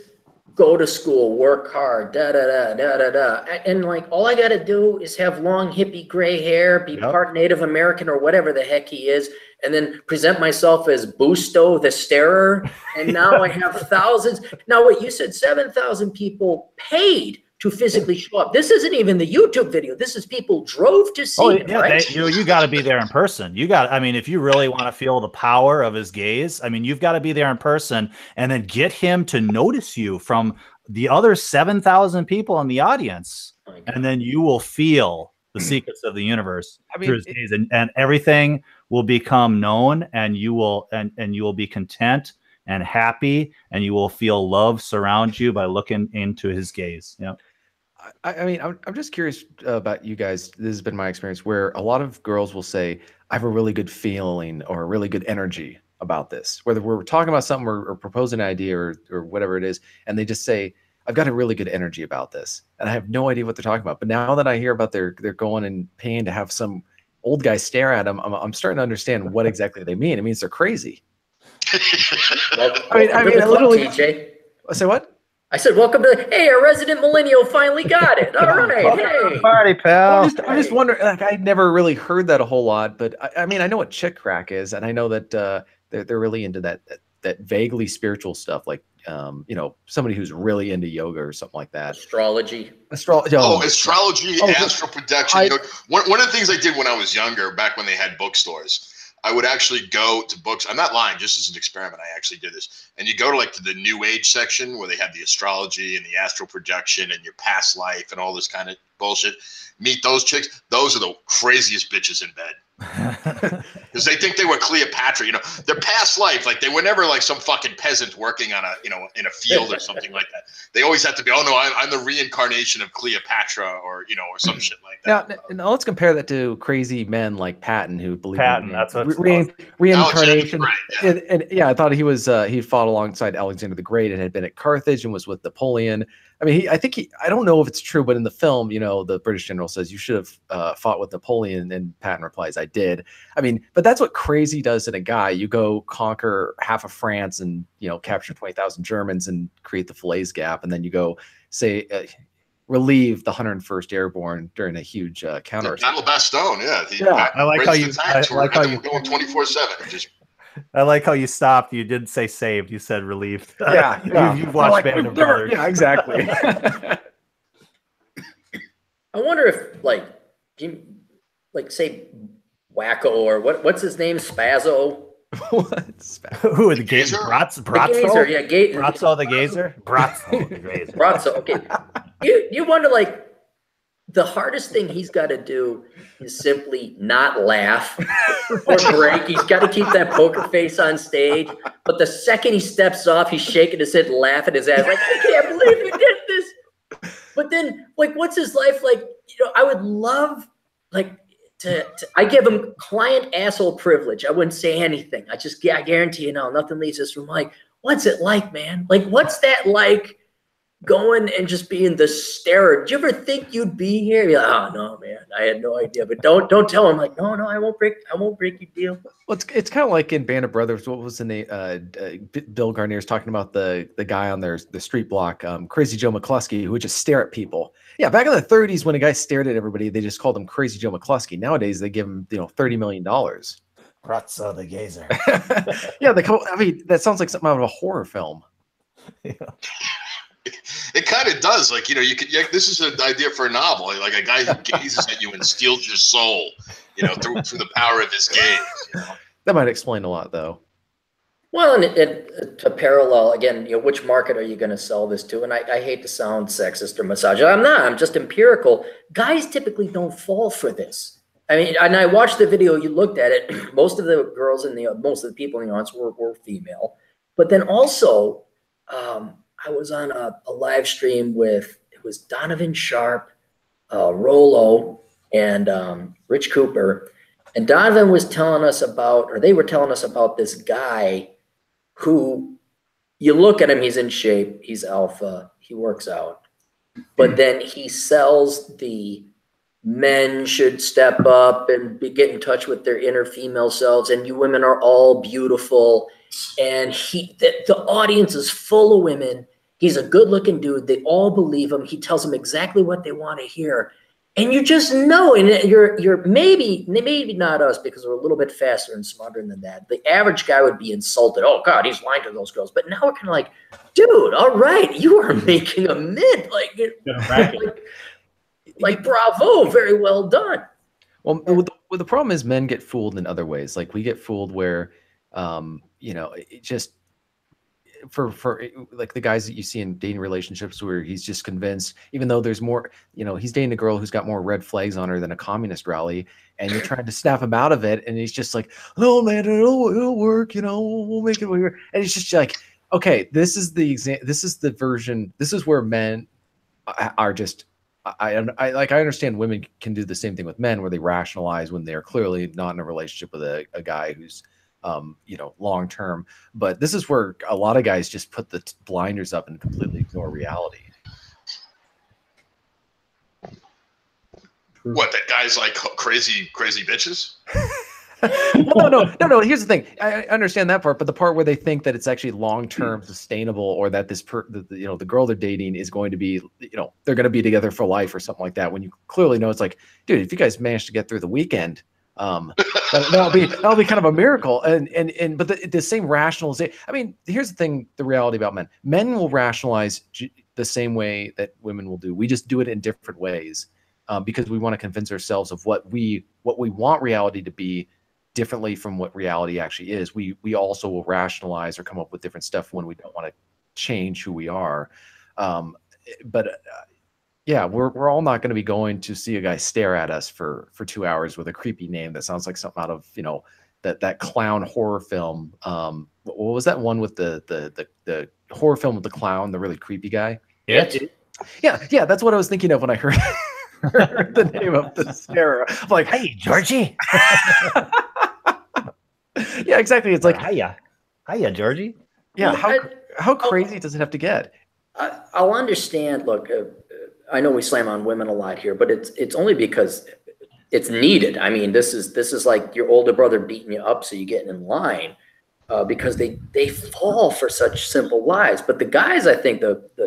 go to school, work hard, da da da da da da, and like all I got to do is have long hippie gray hair, be part Native American or whatever the heck he is, and then present myself as Busto the Starer, and now I have thousands. Now, what you said, 7,000 people paid to physically show up. This isn't even the YouTube video. This is people drove to see it, right? You got to be there in person. I mean, if you really want to feel the power of his gaze, I mean, you've got to be there in person and then get him to notice you from the other 7,000 people in the audience. And then you will feel the secrets of the universe through his gaze, and everything will become known, and you will be content and happy, and you will feel love surround you by looking into his gaze. Yeah. I mean, I'm just curious about you guys. This has been my experience where a lot of girls will say, I have a really good feeling or a really good energy about this, whether we're talking about something or proposing an idea or whatever it is. And they just say, I've got a really good energy about this. And I have no idea what they're talking about. But now that I hear about they're going and paying to have some old guy stare at them, I'm starting to understand what exactly they mean. It means they're crazy. I mean, literally, TJ. Say what? I said, welcome to, hey, our resident millennial finally got it. All right, hey. Party, pal. I'm just wondering, like, I'd never really heard that a whole lot, but I mean, I know what chick crack is, and I know that they're really into that vaguely spiritual stuff, like, you know, somebody who's really into yoga or something like that. Astrology. Astrology, astral projection. You know, one of the things I did when I was younger, back when they had bookstores, I would actually go to books. I'm not lying, just as an experiment, I actually did this. And you go to the New Age section where they have the astrology and the astral projection and your past life and all this kind of bullshit. Meet those chicks. Those are the craziest bitches in bed. Because they think they were Cleopatra, you know, their past life, like they were never like some fucking peasant working on in a field or something like that. They always have to be, oh no, I'm the reincarnation of Cleopatra or some shit like that. Now let's compare that to crazy men like Patton who believe in that's what reincarnation. Yeah. And I thought he was he fought alongside Alexander the Great and had been at Carthage and was with Napoleon. I mean, I don't know if it's true, but in the film, you know, the British general says you should have fought with Napoleon, and Patton replies, I did. I mean, but that's what crazy does in a guy. You go conquer half of France and, you know, capture 20,000 Germans and create the Falaise Gap. And then you go relieve the 101st Airborne during a huge counter. Battle of Bastogne, I like how you going 24/7. I like how you stopped. You didn't say saved. You said relieved. Yeah. You've watched Band of Brothers. Yeah, exactly. I wonder if say Wacko or what's his name? Spazzo. What? Who, the Gazer? Brazzo? Gazer, yeah. Brazzo the Gazer? Brazzo the Gazer. Brazzo, okay. You wonder, the hardest thing he's got to do is simply not laugh or break. He's got to keep that poker face on stage. But the second he steps off, he's shaking his head, laughing his ass, like, I can't believe you did this. But then, what's his life like? You know, I would love, I give him client asshole privilege. I wouldn't say anything. I guarantee you now, nothing leaves this room. What's it like, man? What's that like? Going and just being the starer. Did you ever think you'd be here? You're like, oh no, man, I had no idea. But don't tell him no, I won't break your deal. Well, it's kind of like in Band of Brothers. What was the name? Bill Garnier's talking about the guy on the street block, Crazy Joe McCluskey, who would just stare at people. Yeah, back in the 30s when a guy stared at everybody, they just called him Crazy Joe McCluskey. Nowadays they give him $30 million. Brazzo the Gazer. Yeah, I mean, that sounds like something out of a horror film. Yeah. It kind of does. This is an idea for a novel. Like a guy who gazes at you and steals your soul, through the power of his gaze. That might explain a lot, though. Well, and to parallel, again, which market are you going to sell this to? And I hate to sound sexist or misogynist. I'm not. I'm just empirical. Guys typically don't fall for this. I mean, and I watched the video. You looked at it. Most of the girls most of the people in the audience were female. But then also, I was on a live stream it was Donovan Sharp, Rolo, and Rich Cooper. And Donovan was telling us they were telling us about this guy who, you look at him, he's in shape, he's alpha, he works out. But then he sells the men should step up and get in touch with their inner female selves, and you women are all beautiful. And the audience is full of women. He's a good-looking dude. They all believe him. He tells them exactly what they want to hear. And you just know, and you're maybe not us because we're a little bit faster and smarter than that. The average guy would be insulted. Oh God, he's lying to those girls. But now we're kind of like, dude, all right, you are making a mint. Like bravo, very well done. Well, the problem is men get fooled in other ways. Like we get fooled where, you know, it just for like the guys that you see in dating relationships where he's just convinced, even though there's more, you know, he's dating a girl who's got more red flags on her than a communist rally, and you're trying to snap him out of it, and he's just like, oh man, it'll work, you know, we'll make it work. And it's just like, okay, this is the version, this is where men are just, I understand women can do the same thing with men where they rationalize when they're clearly not in a relationship with a guy who's you know, long term. But this is where a lot of guys just put the blinders up and completely ignore reality. What, that guys like crazy bitches? No. Here's the thing. I understand that part, but the part where they think that it's actually long-term sustainable, or that this you know, the girl they're dating is going to be, you know, they're going to be together for life or something like that. When you clearly know it's like, dude, if you guys manage to get through the weekend, that'll be kind of a miracle. But the same rationalization. I mean, here's the thing: the reality about men. Men will rationalize the same way that women will do. We just do it in different ways because we want to convince ourselves of what we want reality to be, differently from what reality actually is. We also will rationalize or come up with different stuff when we don't want to change who we are. Yeah, we're all not going to be going to see a guy stare at us for 2 hours with a creepy name that sounds like something out of, you know, that clown horror film. What was that one with the horror film with the clown, the really creepy guy? Yeah, that's what I was thinking of when I heard the name of the stare. I'm like, hey, Georgie. Yeah, exactly. It's like, hiya, Georgie. Yeah, how crazy does it have to get? I'll understand. Look, I know we slam on women a lot here, but it's only because it's needed. I mean, this is like your older brother beating you up so you get in line, because they fall for such simple lies. But the guys, I think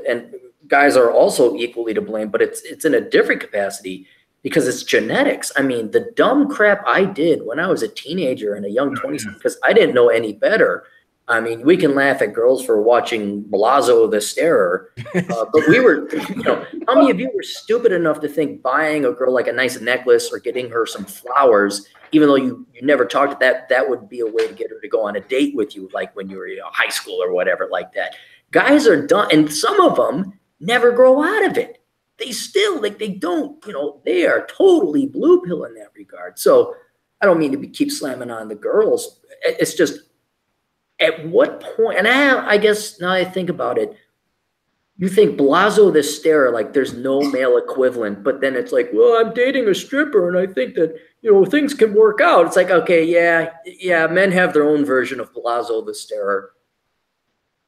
and guys are also equally to blame, but it's in a different capacity because it's genetics. I mean, the dumb crap I did when I was a teenager and a young 20, because I didn't know any better. I mean, we can laugh at girls for watching Blazo the Starer, but we were, you know, how many of you were stupid enough to think buying a girl like a nice necklace or getting her some flowers, even though you never talked to that would be a way to get her to go on a date with you, like when you were in high school or whatever like that. Guys are done, and some of them never grow out of it. They still, like, they don't, you know, they are totally blue pill in that regard. So I don't mean to keep slamming on the girls. It's just, at what point, and I guess now I think about it, you think Blazo the Starer, like there's no male equivalent, but then it's like, well, I'm dating a stripper and I think that, you know, things can work out. It's like, okay, yeah, men have their own version of Blazo the Starer.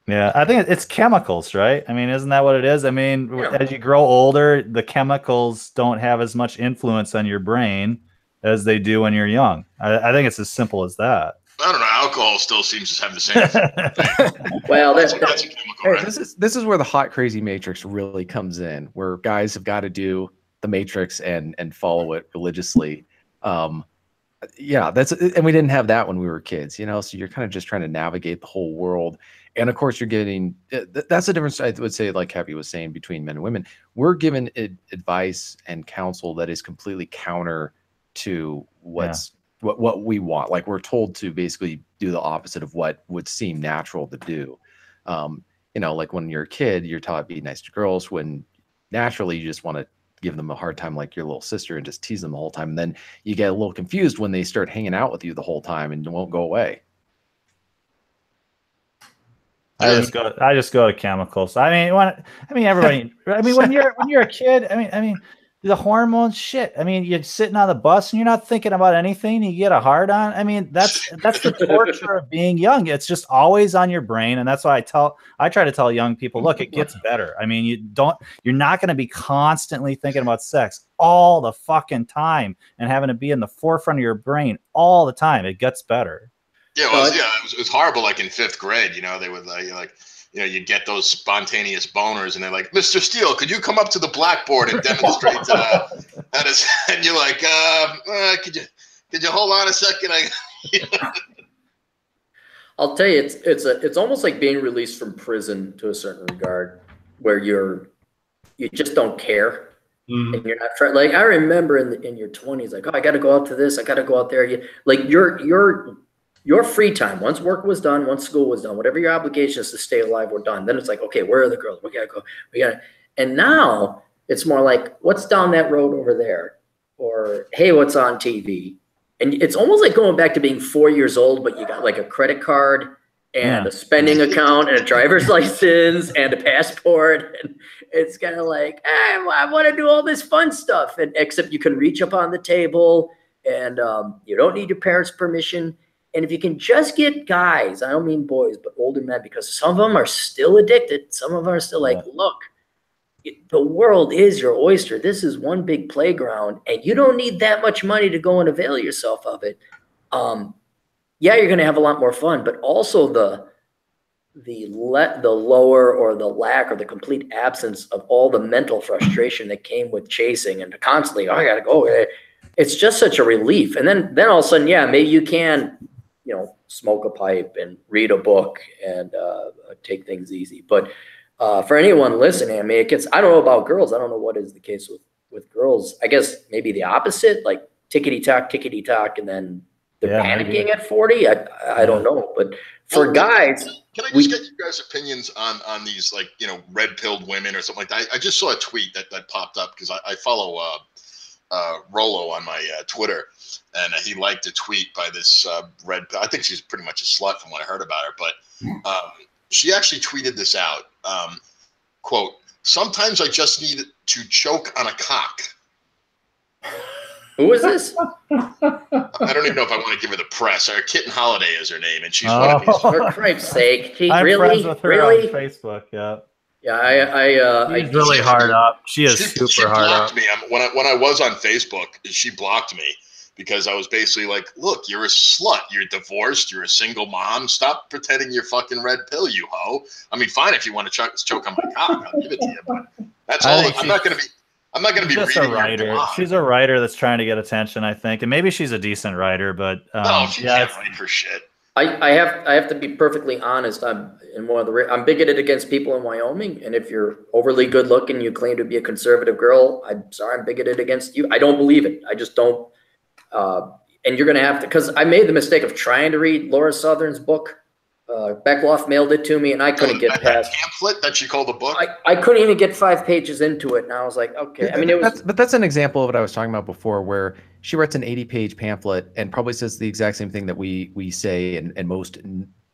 Yeah, I think it's chemicals, right? I mean, isn't that what it is? I mean, as you grow older, the chemicals don't have as much influence on your brain as they do when you're young. I think it's as simple as that. I don't know. Alcohol still seems to have the same effect. Well, that's a chemical, right? This is where the hot crazy matrix really comes in, where guys have got to do the matrix and follow it religiously. Yeah, and we didn't have that when we were kids, you know. So you're kind of just trying to navigate the whole world, and of course you're getting. That's the difference, I would say, like Cappy was saying, between men and women. We're given advice and counsel that is completely counter to what we want. Like we're told to basically do the opposite of what would seem natural to do. You know, like when you're a kid, you're taught to be nice to girls, when naturally you just want to give them a hard time like your little sister and just tease them the whole time. And then you get a little confused when they start hanging out with you the whole time and won't go away. I just go to chemicals. I mean, everybody. I mean, when you're a kid, I mean, the hormones, shit. I mean, you're sitting on the bus and you're not thinking about anything. You get a hard on. I mean, that's the torture of being young. It's just always on your brain, and that's why I try to tell young people, look, it gets better. I mean, you're not going to be constantly thinking about sex all the fucking time and having to be in the forefront of your brain all the time. It gets better. Yeah, well, it was horrible. Like in 5th grade, you know, they would you know, you get those spontaneous boners, and they're like, "Mr. Steele, could you come up to the blackboard and demonstrate that is?" And you're like, "Could you hold on a second?" I'll tell you, it's almost like being released from prison to a certain regard, where you just don't care. Mm. And you're not like, I remember in your 20s, like, oh, I got to go out to this, I got to go out there. Like your free time, once work was done, once school was done, whatever your obligations to stay alive were done, then it's like, okay, where are the girls? We got to go. And now it's more like, what's down that road over there? Or, hey, what's on TV? And it's almost like going back to being 4 years old, but you got like a credit card and a spending account and a driver's license and a passport. And it's kind of like, I want to do all this fun stuff. And except you can reach up on the table and you don't need your parents' permission. And if you can just get guys, I don't mean boys, but older men, because some of them are still addicted. Some of them are still like, look, the world is your oyster. This is one big playground, and you don't need that much money to go and avail yourself of it. Yeah, you're going to have a lot more fun, but also the lower or the lack or the complete absence of all the mental frustration that came with chasing and constantly, oh, I got to go. It's just such a relief. And then all of a sudden, yeah, maybe you can, smoke a pipe and read a book and take things easy. But for anyone listening, I mean, I don't know about girls. I don't know what is the case with girls. I guess maybe the opposite, like tickety-tock, and then they're panicking at 40. I don't know. But for guys. Can I just get you guys' opinions on these, like, red-pilled women or something like that? I just saw a tweet that popped up because I follow Rolo on my Twitter, and he liked a tweet by this I think she's pretty much a slut from what I heard about her, but she actually tweeted this out. Quote, "Sometimes I just need to choke on a cock." Who is this? I don't even know if I want to give her the press. Her Kitten Holiday is her name, and she's one of these. For Christ's sake, I'm friends with her on Facebook. Yeah. Yeah, she's really hard up. She is super hard up. She blocked me. When I was on Facebook, she blocked me because I was basically like, "Look, you're a slut. You're divorced. You're a single mom. Stop pretending you're fucking red pill, you hoe. I mean, fine if you want to choke on my cock, I'll give it to you. But that's all. I'm not going to be just reading a writer. She's a writer that's trying to get attention, I think, and maybe she's a decent writer, but no, she can't write for shit. I have to be perfectly honest. I'm bigoted against people in Wyoming, and if you're overly good looking, you claim to be a conservative girl, I'm sorry, I'm bigoted against you. I don't believe it. I just don't. And you're going to have to, because I made the mistake of trying to read Laura Southern's book. Beckloff mailed it to me, and I couldn't get past that pamphlet that she called the book. I couldn't even get 5 pages into it, and I was like, okay. I mean, but that's an example of what I was talking about before, where she writes an 80-page pamphlet and probably says the exact same thing that we say and most of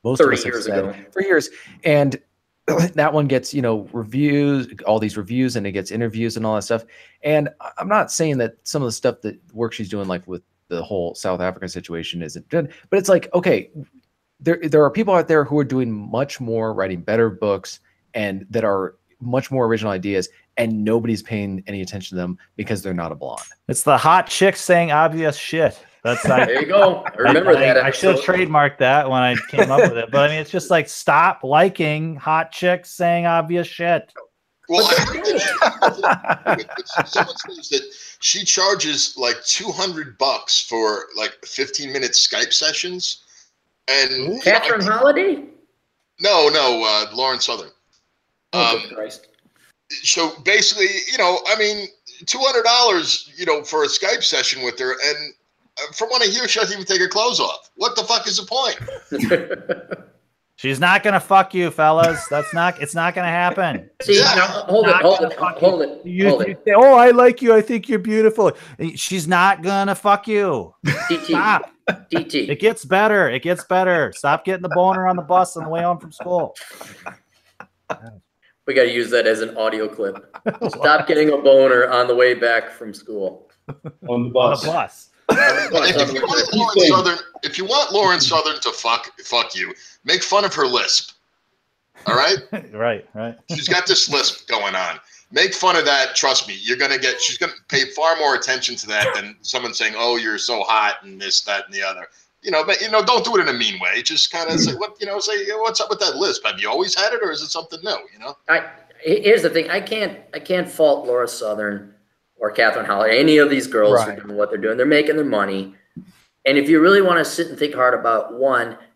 us have said for years. And that one gets reviews, all these reviews, and it gets interviews and all that stuff. And I'm not saying that some of the stuff that work she's doing, like with the whole South Africa situation, isn't good, but it's like, okay, there are people out there who are doing much more, writing better books, and that are much more original ideas, and nobody's paying any attention to them because they're not a blonde. It's the hot chick saying obvious shit. That's there you go. I remember that. I should have trademarked that when I came up with it. But I mean, it's just like, stop liking hot chicks saying obvious shit. Well, someone says that she charges like $200 for like 15-minute Skype sessions. And Catherine Holiday? No, Lauren Southern. Oh, good Christ. So basically, I mean, $200, for a Skype session with her, and from what I hear, she doesn't even take her clothes off. What the fuck is the point? She's not gonna fuck you, fellas. It's not gonna happen. See, hold it. You say, "Oh, I like you. I think you're beautiful." She's not gonna fuck you. Stop. DT. It gets better. Stop getting the boner on the bus on the way home from school. We got to use that as an audio clip. Stop getting a boner on the way back from school. On the bus. If you want Lauren Southern to fuck you, make fun of her lisp. All right? Right. She's got this lisp going on. Make fun of that. Trust me, she's going to pay far more attention to that than someone saying, "Oh, you're so hot," and this, that, and the other. but don't do it in a mean way. Just kind of say what's up with that lisp? Have you always had it, or is it something new? Here's the thing. I can't fault Laura Southern or Catherine Howell, any of these girls who are doing what they're doing. They're making their money. And if you really want to sit and think hard about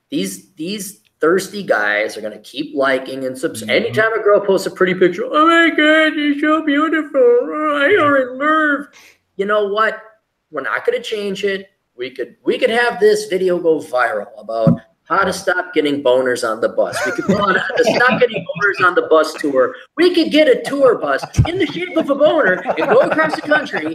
these thirsty guys are going to keep liking and anytime a girl posts a pretty picture, oh my God, you're so beautiful. Oh, I are in love. You know what? We're not going to change it. We could have this video go viral about how to stop getting boners on the bus. We could go on a stop getting boners on the bus tour. We could get a tour bus in the shape of a boner and go across the country,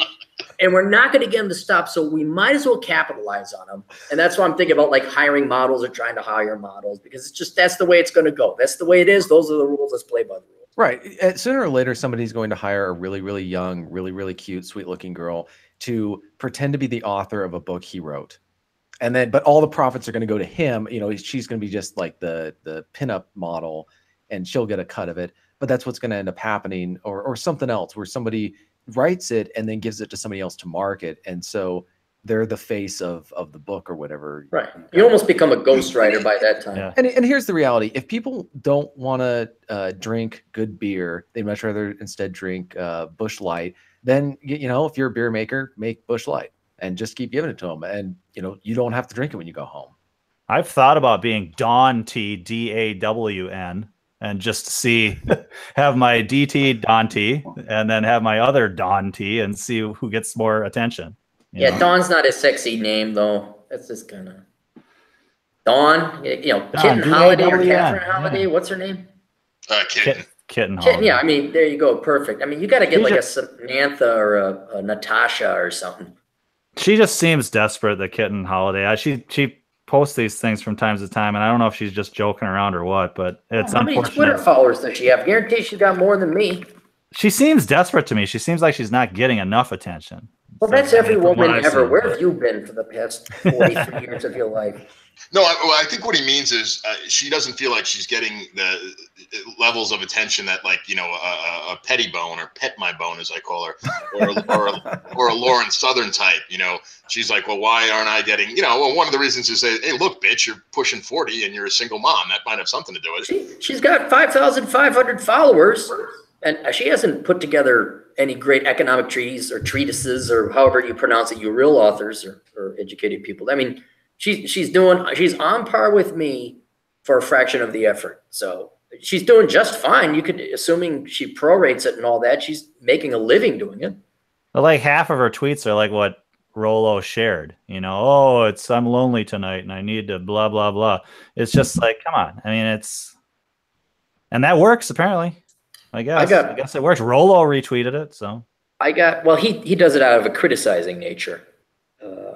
and we're not going to get them to stop. So we might as well capitalize on them. And that's why I'm thinking about like hiring models or trying to hire models, because it's just, that's the way it's going to go. That's the way it is. Those are the rules. Let's play by the rules. Right. Sooner or later, somebody's going to hire a really, really young, really, really cute, sweet looking girl to pretend to be the author of a book he wrote. And then, but all the profits are going to go to him. She's going to be just like the pinup model, and she'll get a cut of it. But that's what's going to end up happening, or something else where somebody writes it and then gives it to somebody else to market. And so they're the face of the book or whatever. Right. You almost become a ghostwriter by that time. Yeah. And here's the reality. If people don't want to drink good beer, they'd much rather instead drink Busch Light. Then, if you're a beer maker, make Busch Light and just keep giving it to them. And, you don't have to drink it when you go home. I've thought about being Dawn T, DAWN, and just have my DT Dawn T, and then have my other Dawn T, and see who gets more attention. Yeah, Dawn's not a sexy name, though. That's just kind of Dawn. Kitten Holiday or Catherine Holiday. Yeah. What's her name? Kitten Holiday. Yeah, I mean, there you go. Perfect. I mean, you got to get like a Samantha or a Natasha or something. She just seems desperate, the Kitten Holiday. She posts these things from time to time, and I don't know if she's just joking around or what, but it's unfortunate. How many Twitter followers does she have? Guarantee she's got more than me. She seems desperate to me. She seems like she's not getting enough attention. Well, that's every woman ever. Where have you been for the past 43 years of your life? No, I think what he means is she doesn't feel like she's getting the levels of attention that, like, a Petty Bone, or Pet My Bone, as I call her, or a Lauren Southern type. She's like, well, why aren't I getting? Well, one of the reasons is that, hey, look, bitch, you're pushing 40 and you're a single mom. That might have something to do with it. She's got 5,500 followers, and she hasn't put together any great economic treaties or treatises, or however you pronounce it, you real authors or educated people. I mean, she's on par with me for a fraction of the effort. So she's doing just fine. You could, assuming she prorates it and all that, she's making a living doing it. Like half of her tweets are like what Rollo shared, I'm lonely tonight and I need to blah, blah, blah. It's just like, come on. I mean, and that works apparently. I guess it works. Rollo retweeted it, so he does it out of a criticizing nature.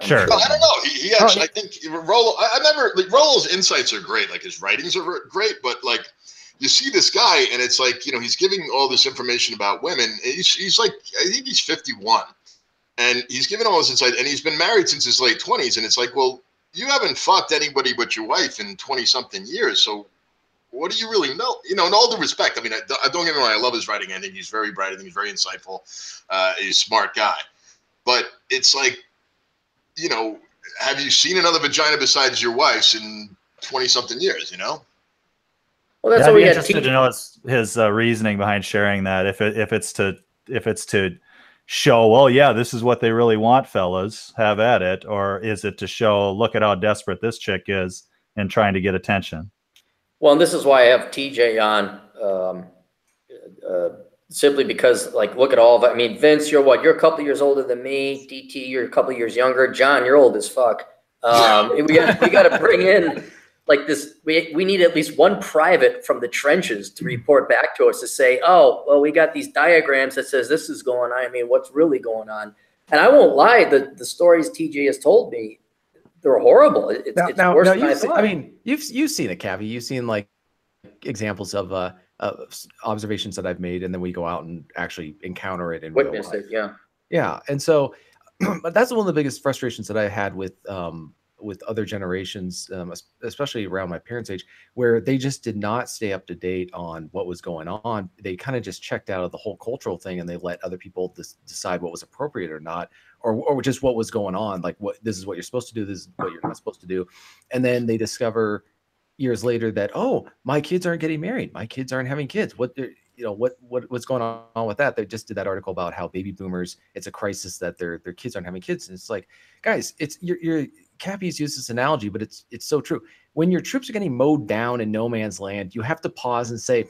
Sure. Well, I don't know. He actually, I think Rollo. I remember, like, Rollo's insights are great. Like, his writings are great, but like, you see this guy, and it's like, he's giving all this information about women. He's like, I think he's 51, and he's giving all this insight, and he's been married since his late 20s, and it's like, well, you haven't fucked anybody but your wife in 20-something years, so what do you really know? In all due respect, I mean, don't get me wrong, I love his writing. I think he's very bright. I think he's very insightful. He's a smart guy. But it's like, have you seen another vagina besides your wife's in 20-something years, Well, that's what we got interested to know his reasoning behind sharing that. If it's to show, well, yeah, this is what they really want, fellas, have at it, or is it to show, look at how desperate this chick is and trying to get attention? Well, and this is why I have TJ on, simply because, like, look at all of it. I mean, Vince, you're what? You're a couple years older than me. DT, you're a couple years younger. John, you're old as fuck. We got to bring in like this. We need at least one private from the trenches to report back to us to say, oh, well, we got these diagrams that says this is going on. I mean, what's really going on? And I won't lie, the stories TJ has told me, they're horrible. It's worse than I thought. I mean, you've seen it, Cappy. You've seen like examples of observations that I've made, and then we go out and actually encounter it and witness it. Yeah. And so, but that's one of the biggest frustrations that I had with with other generations, especially around my parents' age, where they just did not stay up to date on what was going on. They kind of just checked out of the whole cultural thing, and they let other people decide what was appropriate or not, or just what was going on. Like, this is what you're supposed to do, this is what you're not supposed to do. And then they discover years later that, oh, my kids aren't getting married, my kids aren't having kids. What's going on with that? They just did that article about how baby boomers, it's a crisis that their kids aren't having kids. And it's like, guys, it's your Cappy's used this analogy, but it's so true. When your troops are getting mowed down in no man's land, you have to pause and say,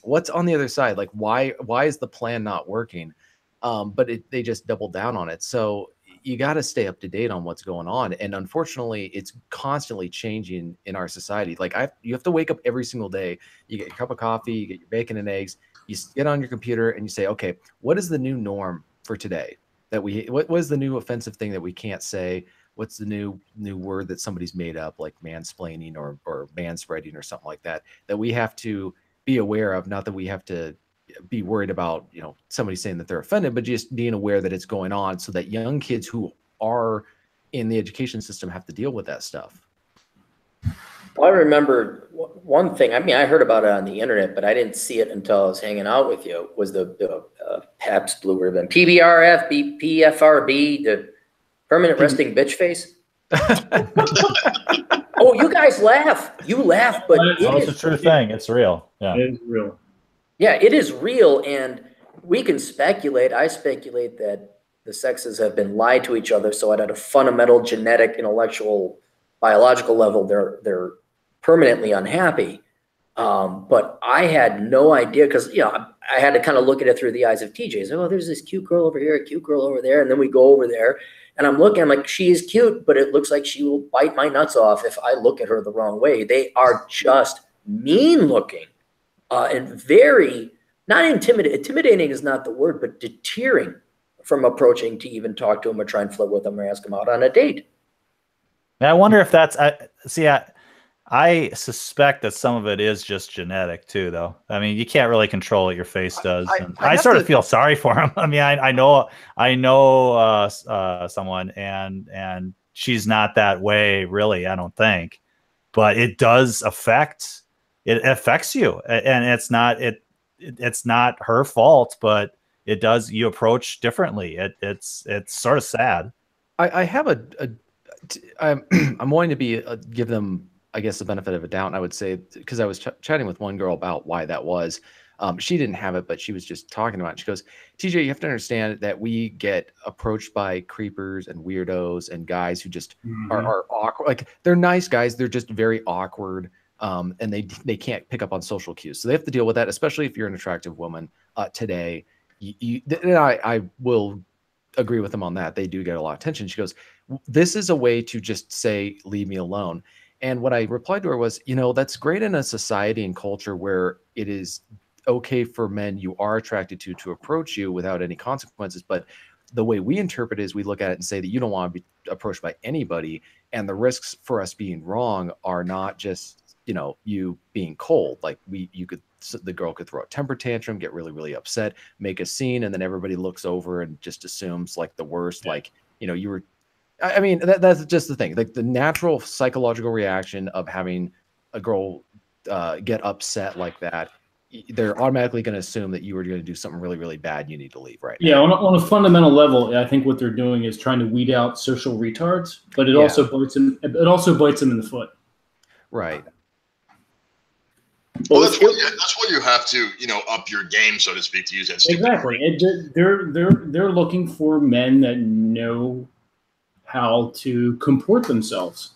what's on the other side? Like, why is the plan not working? But they just doubled down on it. So you got to stay up to date on what's going on. And unfortunately, it's constantly changing in our society. Like, you have to wake up every single day. You get your cup of coffee, you get your bacon and eggs, you get on your computer and you say, okay, what is the new norm for today? What is the new offensive thing that we can't say? What's the new word that somebody's made up, like mansplaining or manspreading or something like that, that we have to be aware of? Not that we have to be worried about, somebody saying that they're offended, but just being aware that it's going on, so that young kids who are in the education system have to deal with that stuff. Well, I remember one thing. I mean, I heard about it on the internet, but I didn't see it until I was hanging out with you. Was the Pabst Blue Ribbon, PBRF, PFRB, the permanent resting bitch face? Oh, you guys laugh. You laugh, but it's a true thing. It's real. Yeah, It is real. Yeah, it is real, and we can speculate. I speculate that the sexes have been lied to each other, so at a fundamental genetic, intellectual, biological level, they're permanently unhappy. But I had no idea, because I had to kind of look at it through the eyes of TJs. Oh, there's this cute girl over here, a cute girl over there, and then we go over there, and I'm like, she is cute, but it looks like she will bite my nuts off if I look at her the wrong way. They are just mean looking. And very, not intimidating. Intimidating is not the word, but deterring from approaching to even talk to them or try and flirt with them or ask them out on a date. And I wonder if that's, I suspect that some of it is just genetic too, though. I mean, you can't really control what your face does. I sort of feel sorry for him. I mean, I know someone, and she's not that way, really, I don't think. But it does affect. It affects you, and it's not her fault, but it does. You approach differently. It's sort of sad. I have I'm wanting to give them, I guess, the benefit of a doubt. And I would say, because I was chatting with one girl about why that was. She didn't have it, but she was just talking about it. She goes, TJ, you have to understand that we get approached by creepers and weirdos and guys who just are awkward. Like, they're nice guys, they're just very awkward. And they can't pick up on social cues. So they have to deal with that, especially if you're an attractive woman today. I will agree with them on that. They do get a lot of attention. She goes, this is a way to just say, leave me alone. And what I replied to her was, that's great in a society and culture where it is okay for men you are attracted to approach you without any consequences. But the way we interpret it is we look at it and say that you don't want to be approached by anybody. And the risks for us being wrong are not just, you being cold. Like, the girl could throw a temper tantrum, get really, really upset, make a scene, and then everybody looks over and just assumes like the worst. Yeah. Like, you were, I mean, that's just the thing. Like, the natural psychological reaction of having a girl get upset like that, they're automatically going to assume that you were going to do something really, really bad. You need to leave right now. Yeah, on a fundamental level, I think what they're doing is trying to weed out social retards, but it also bites them. It also bites them in the foot. Right. Well, that's what you have to, up your game, so to speak, to use that stupid exactly. They're looking for men that know how to comport themselves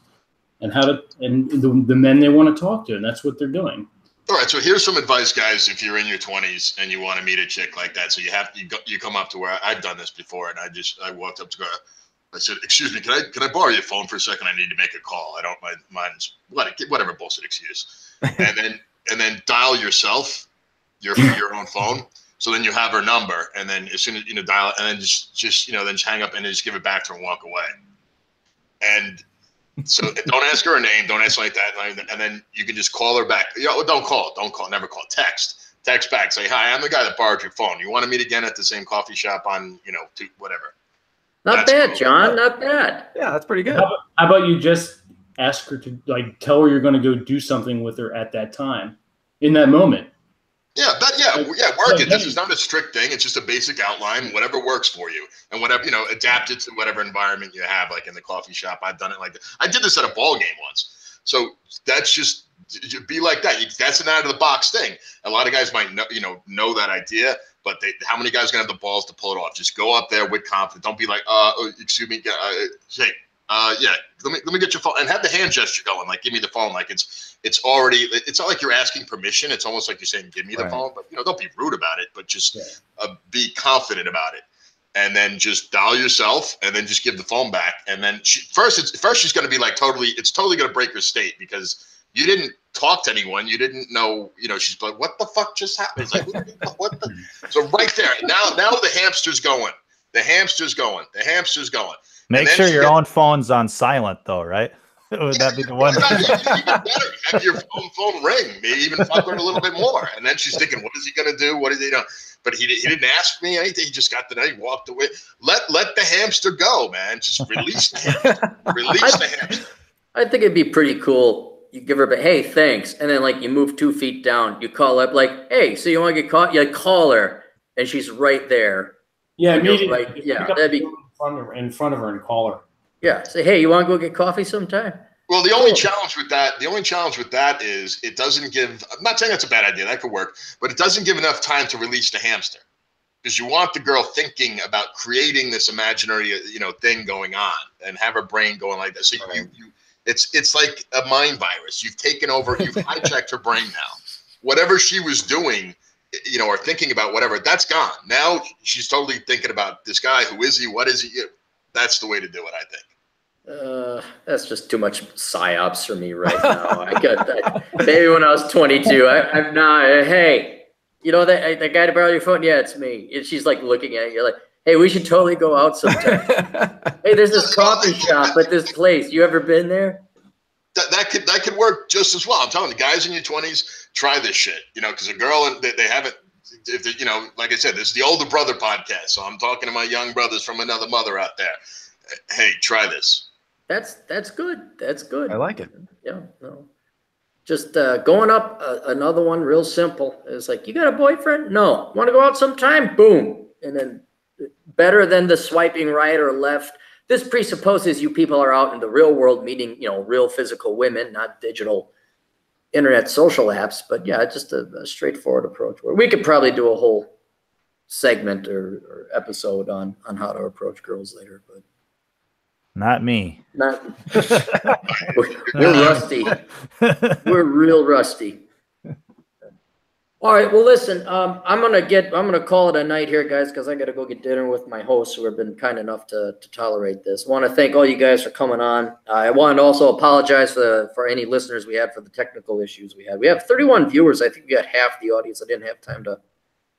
and the men they want to talk to, and that's what they're doing. All right, so here's some advice, guys. If you're in your 20s and you want to meet a chick like that, so you come up to where I've done this before, and I walked up to her. I said, "Excuse me, can I borrow your phone for a second? I need to make a call. I don't mind whatever bullshit excuse." And then dial yourself, your own phone. So then you have her number, and then as soon as dial it, and then just then hang up and then just give it back to her and walk away. And so don't ask her name, don't ask like that, and then you can just call her back. Don't call, never call. Text back, say, "Hi, I'm the guy that borrowed your phone. You want to meet again at the same coffee shop on whatever." Not bad, John. Not bad. Yeah, that's pretty good. How about you just ask her to like tell her you're going to go do something with her at that time, in that moment. Yeah, work it. This is not a strict thing. It's just a basic outline, whatever works for you, and whatever adapt it to whatever environment you have. Like in the coffee shop, I've done it like that. I did this at a ball game once, so that's just be like that. That's an out of the box thing. A lot of guys might know that idea, but how many guys are gonna have the balls to pull it off? Just go up there with confidence. Don't be like, excuse me, hey, yeah, let me get your phone, and have the hand gesture going, like give me the phone, like it's not like you're asking permission. It's almost like you're saying give me the phone, but don't be rude about it, but just be confident about it, and then just dial yourself, and then just give the phone back, and then first she's going to be like it's totally going to break her state because you didn't talk to anyone, you didn't know, she's like, what the fuck just happened? It's like, what the? So right there, now the hamster's going. The hamster's going. Make sure your own phone's on silent, though, right? Would that be the one? Even better. Have your phone ring. Maybe even fuck her a little bit more. And then she's thinking, what is he going to do? What is he doing? But he didn't ask me anything. He just got the night. He walked away. Let the hamster go, man. Just release the hamster. Release the hamster. I think it'd be pretty cool. You give her a hey, thanks. And then, like, you move 2 feet down. You call up, like, hey, so you want to get caught? You call her, and she's right there. Yeah, immediately. That'd be in front of her and call her. Yeah, say, hey, you want to go get coffee sometime? Well, the only challenge with that is it doesn't give. I'm not saying that's a bad idea. That could work, but it doesn't give enough time to release the hamster, because you want the girl thinking about creating this imaginary, thing going on, and have her brain going like that. So it's like a mind virus. You've taken over. You've hijacked her brain now. Whatever she was doing, or thinking about, whatever, that's gone. Now she's totally thinking about this guy. Who is he? What is he? That's the way to do it, I think. That's just too much psyops for me right now. I got that. Maybe when I was 22, I'm not. Hey, that guy to borrow your phone? Yeah, it's me. And she's like looking at you like, hey, we should totally go out sometime. Hey, there's this coffee shop at this place. You ever been there? That could work just as well. I'm telling you, guys in your 20s, try this shit. Because a girl, they haven't. If they, like I said, this is the older brother podcast, so I'm talking to my young brothers from another mother out there. Hey, try this. That's good. That's good. I like it. Yeah. No. Just going up another one, real simple. It's like, you got a boyfriend? No. Want to go out sometime? Boom. And then better than the swiping right or left. This presupposes you people are out in the real world meeting, real physical women, not digital internet social apps. But yeah, just a straightforward approach. We could probably do a whole segment or episode on how to approach girls later, but not me. We're rusty. We're real rusty. All right. Well, listen. I'm gonna call it a night here, guys, because I got to go get dinner with my hosts who have been kind enough to tolerate this. I want to thank all you guys for coming on. I want to also apologize for any listeners we had for the technical issues we had. We have 31 viewers. I think we got half the audience. I didn't have time to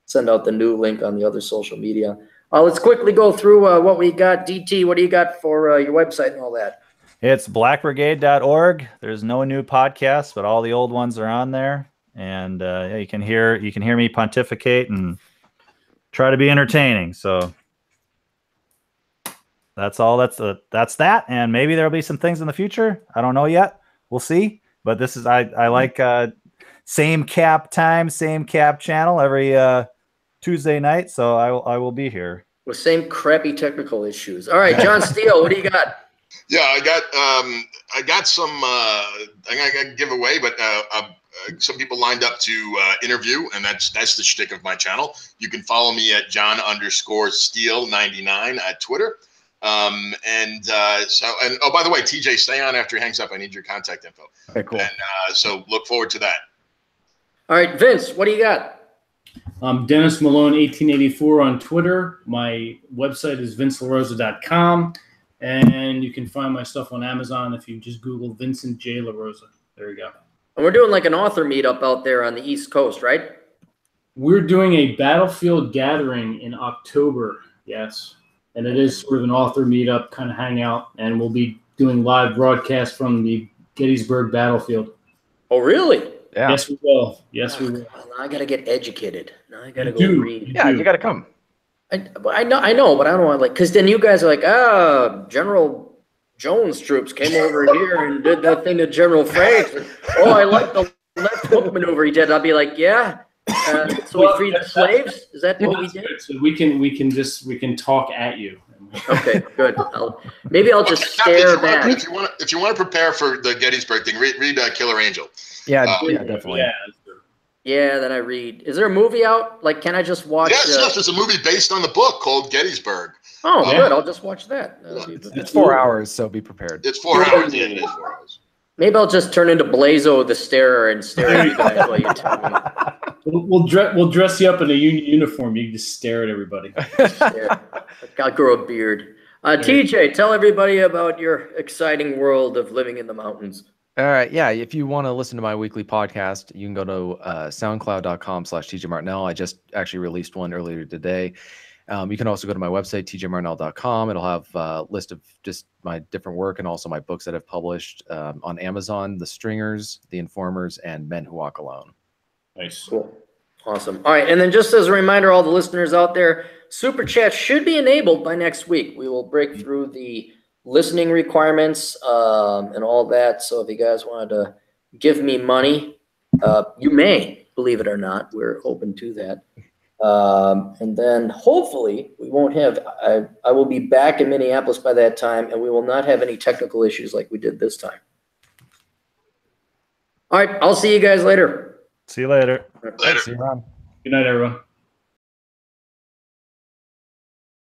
send out the new link on the other social media. Let's quickly go through what we got. DT, what do you got for your website and all that? It's blackbrigade.org. There's no new podcasts, but all the old ones are on there. And you can hear me pontificate and try to be entertaining. So that's all. That's that. And maybe there'll be some things in the future. I don't know yet. We'll see. But this is I like same cap time, same cap channel every Tuesday night. So I will be here with same crappy technical issues. All right, John Steele, what do you got? Yeah, I got some. I got to give away, but some people lined up to interview, and that's the shtick of my channel. You can follow me at John_Steele99 at Twitter. Oh, by the way, TJ, stay on after he hangs up. I need your contact info. Okay, cool. And so look forward to that. All right, Vince, what do you got? Dennis Malone 1884 on Twitter. My website is vincelarosa.com, and you can find my stuff on Amazon if you just Google Vincent J. LaRosa. There you go. And we're doing like an author meetup out there on the East Coast, right? We're doing a Battlefield gathering in October, yes. And it is sort of an author meetup, kind of hangout, and we'll be doing live broadcasts from the Gettysburg Battlefield. Oh, really? Yeah. Yes, we will. Yes, we will. Well, now I got to get educated. Now I got to go read. Yeah, you got to come. I know, but I don't want because then you guys are like, General Jones' troops came over here and did that thing to General Franks. Oh, I like the left hook maneuver he did. I'll be like, yeah. So we freed the slaves. Is that what we did? So we can talk at you. Okay, good. Maybe I'll just Cappy, stare back. if you want to prepare for the Gettysburg thing, read Killer Angel. Yeah, definitely. Yeah, then I read. Is there a movie out? Like, can I just watch? Yes, there's a movie based on the book called Gettysburg. Oh, good. I'll just watch that. It's 4 hours, so be prepared. It's 4 hours. Yeah, it is 4 hours. Maybe I'll just turn into Blazo the Starer and stare at you guys while you tell me. We'll dress you up in a union uniform. You can just stare at everybody. I'll grow a beard. TJ, tell everybody about your exciting world of living in the mountains. All right. Yeah. If you want to listen to my weekly podcast, you can go to soundcloud.com/TJMartinell. I just actually released one earlier today. You can also go to my website, tjmartinell.com. It'll have a list of just my different work and also my books that I've published on Amazon, The Stringers, The Informers, and Men Who Walk Alone. Nice. Cool. Awesome. All right. And then just as a reminder, all the listeners out there, Super Chat should be enabled by next week. We will break through the listening requirements and all that. So if you guys wanted to give me money, you may, believe it or not. We're open to that. And then hopefully we won't have, I will be back in Minneapolis by that time, and we will not have any technical issues like we did this time. All right. I'll see you guys later. See you later. Later. See you around. Good night, everyone.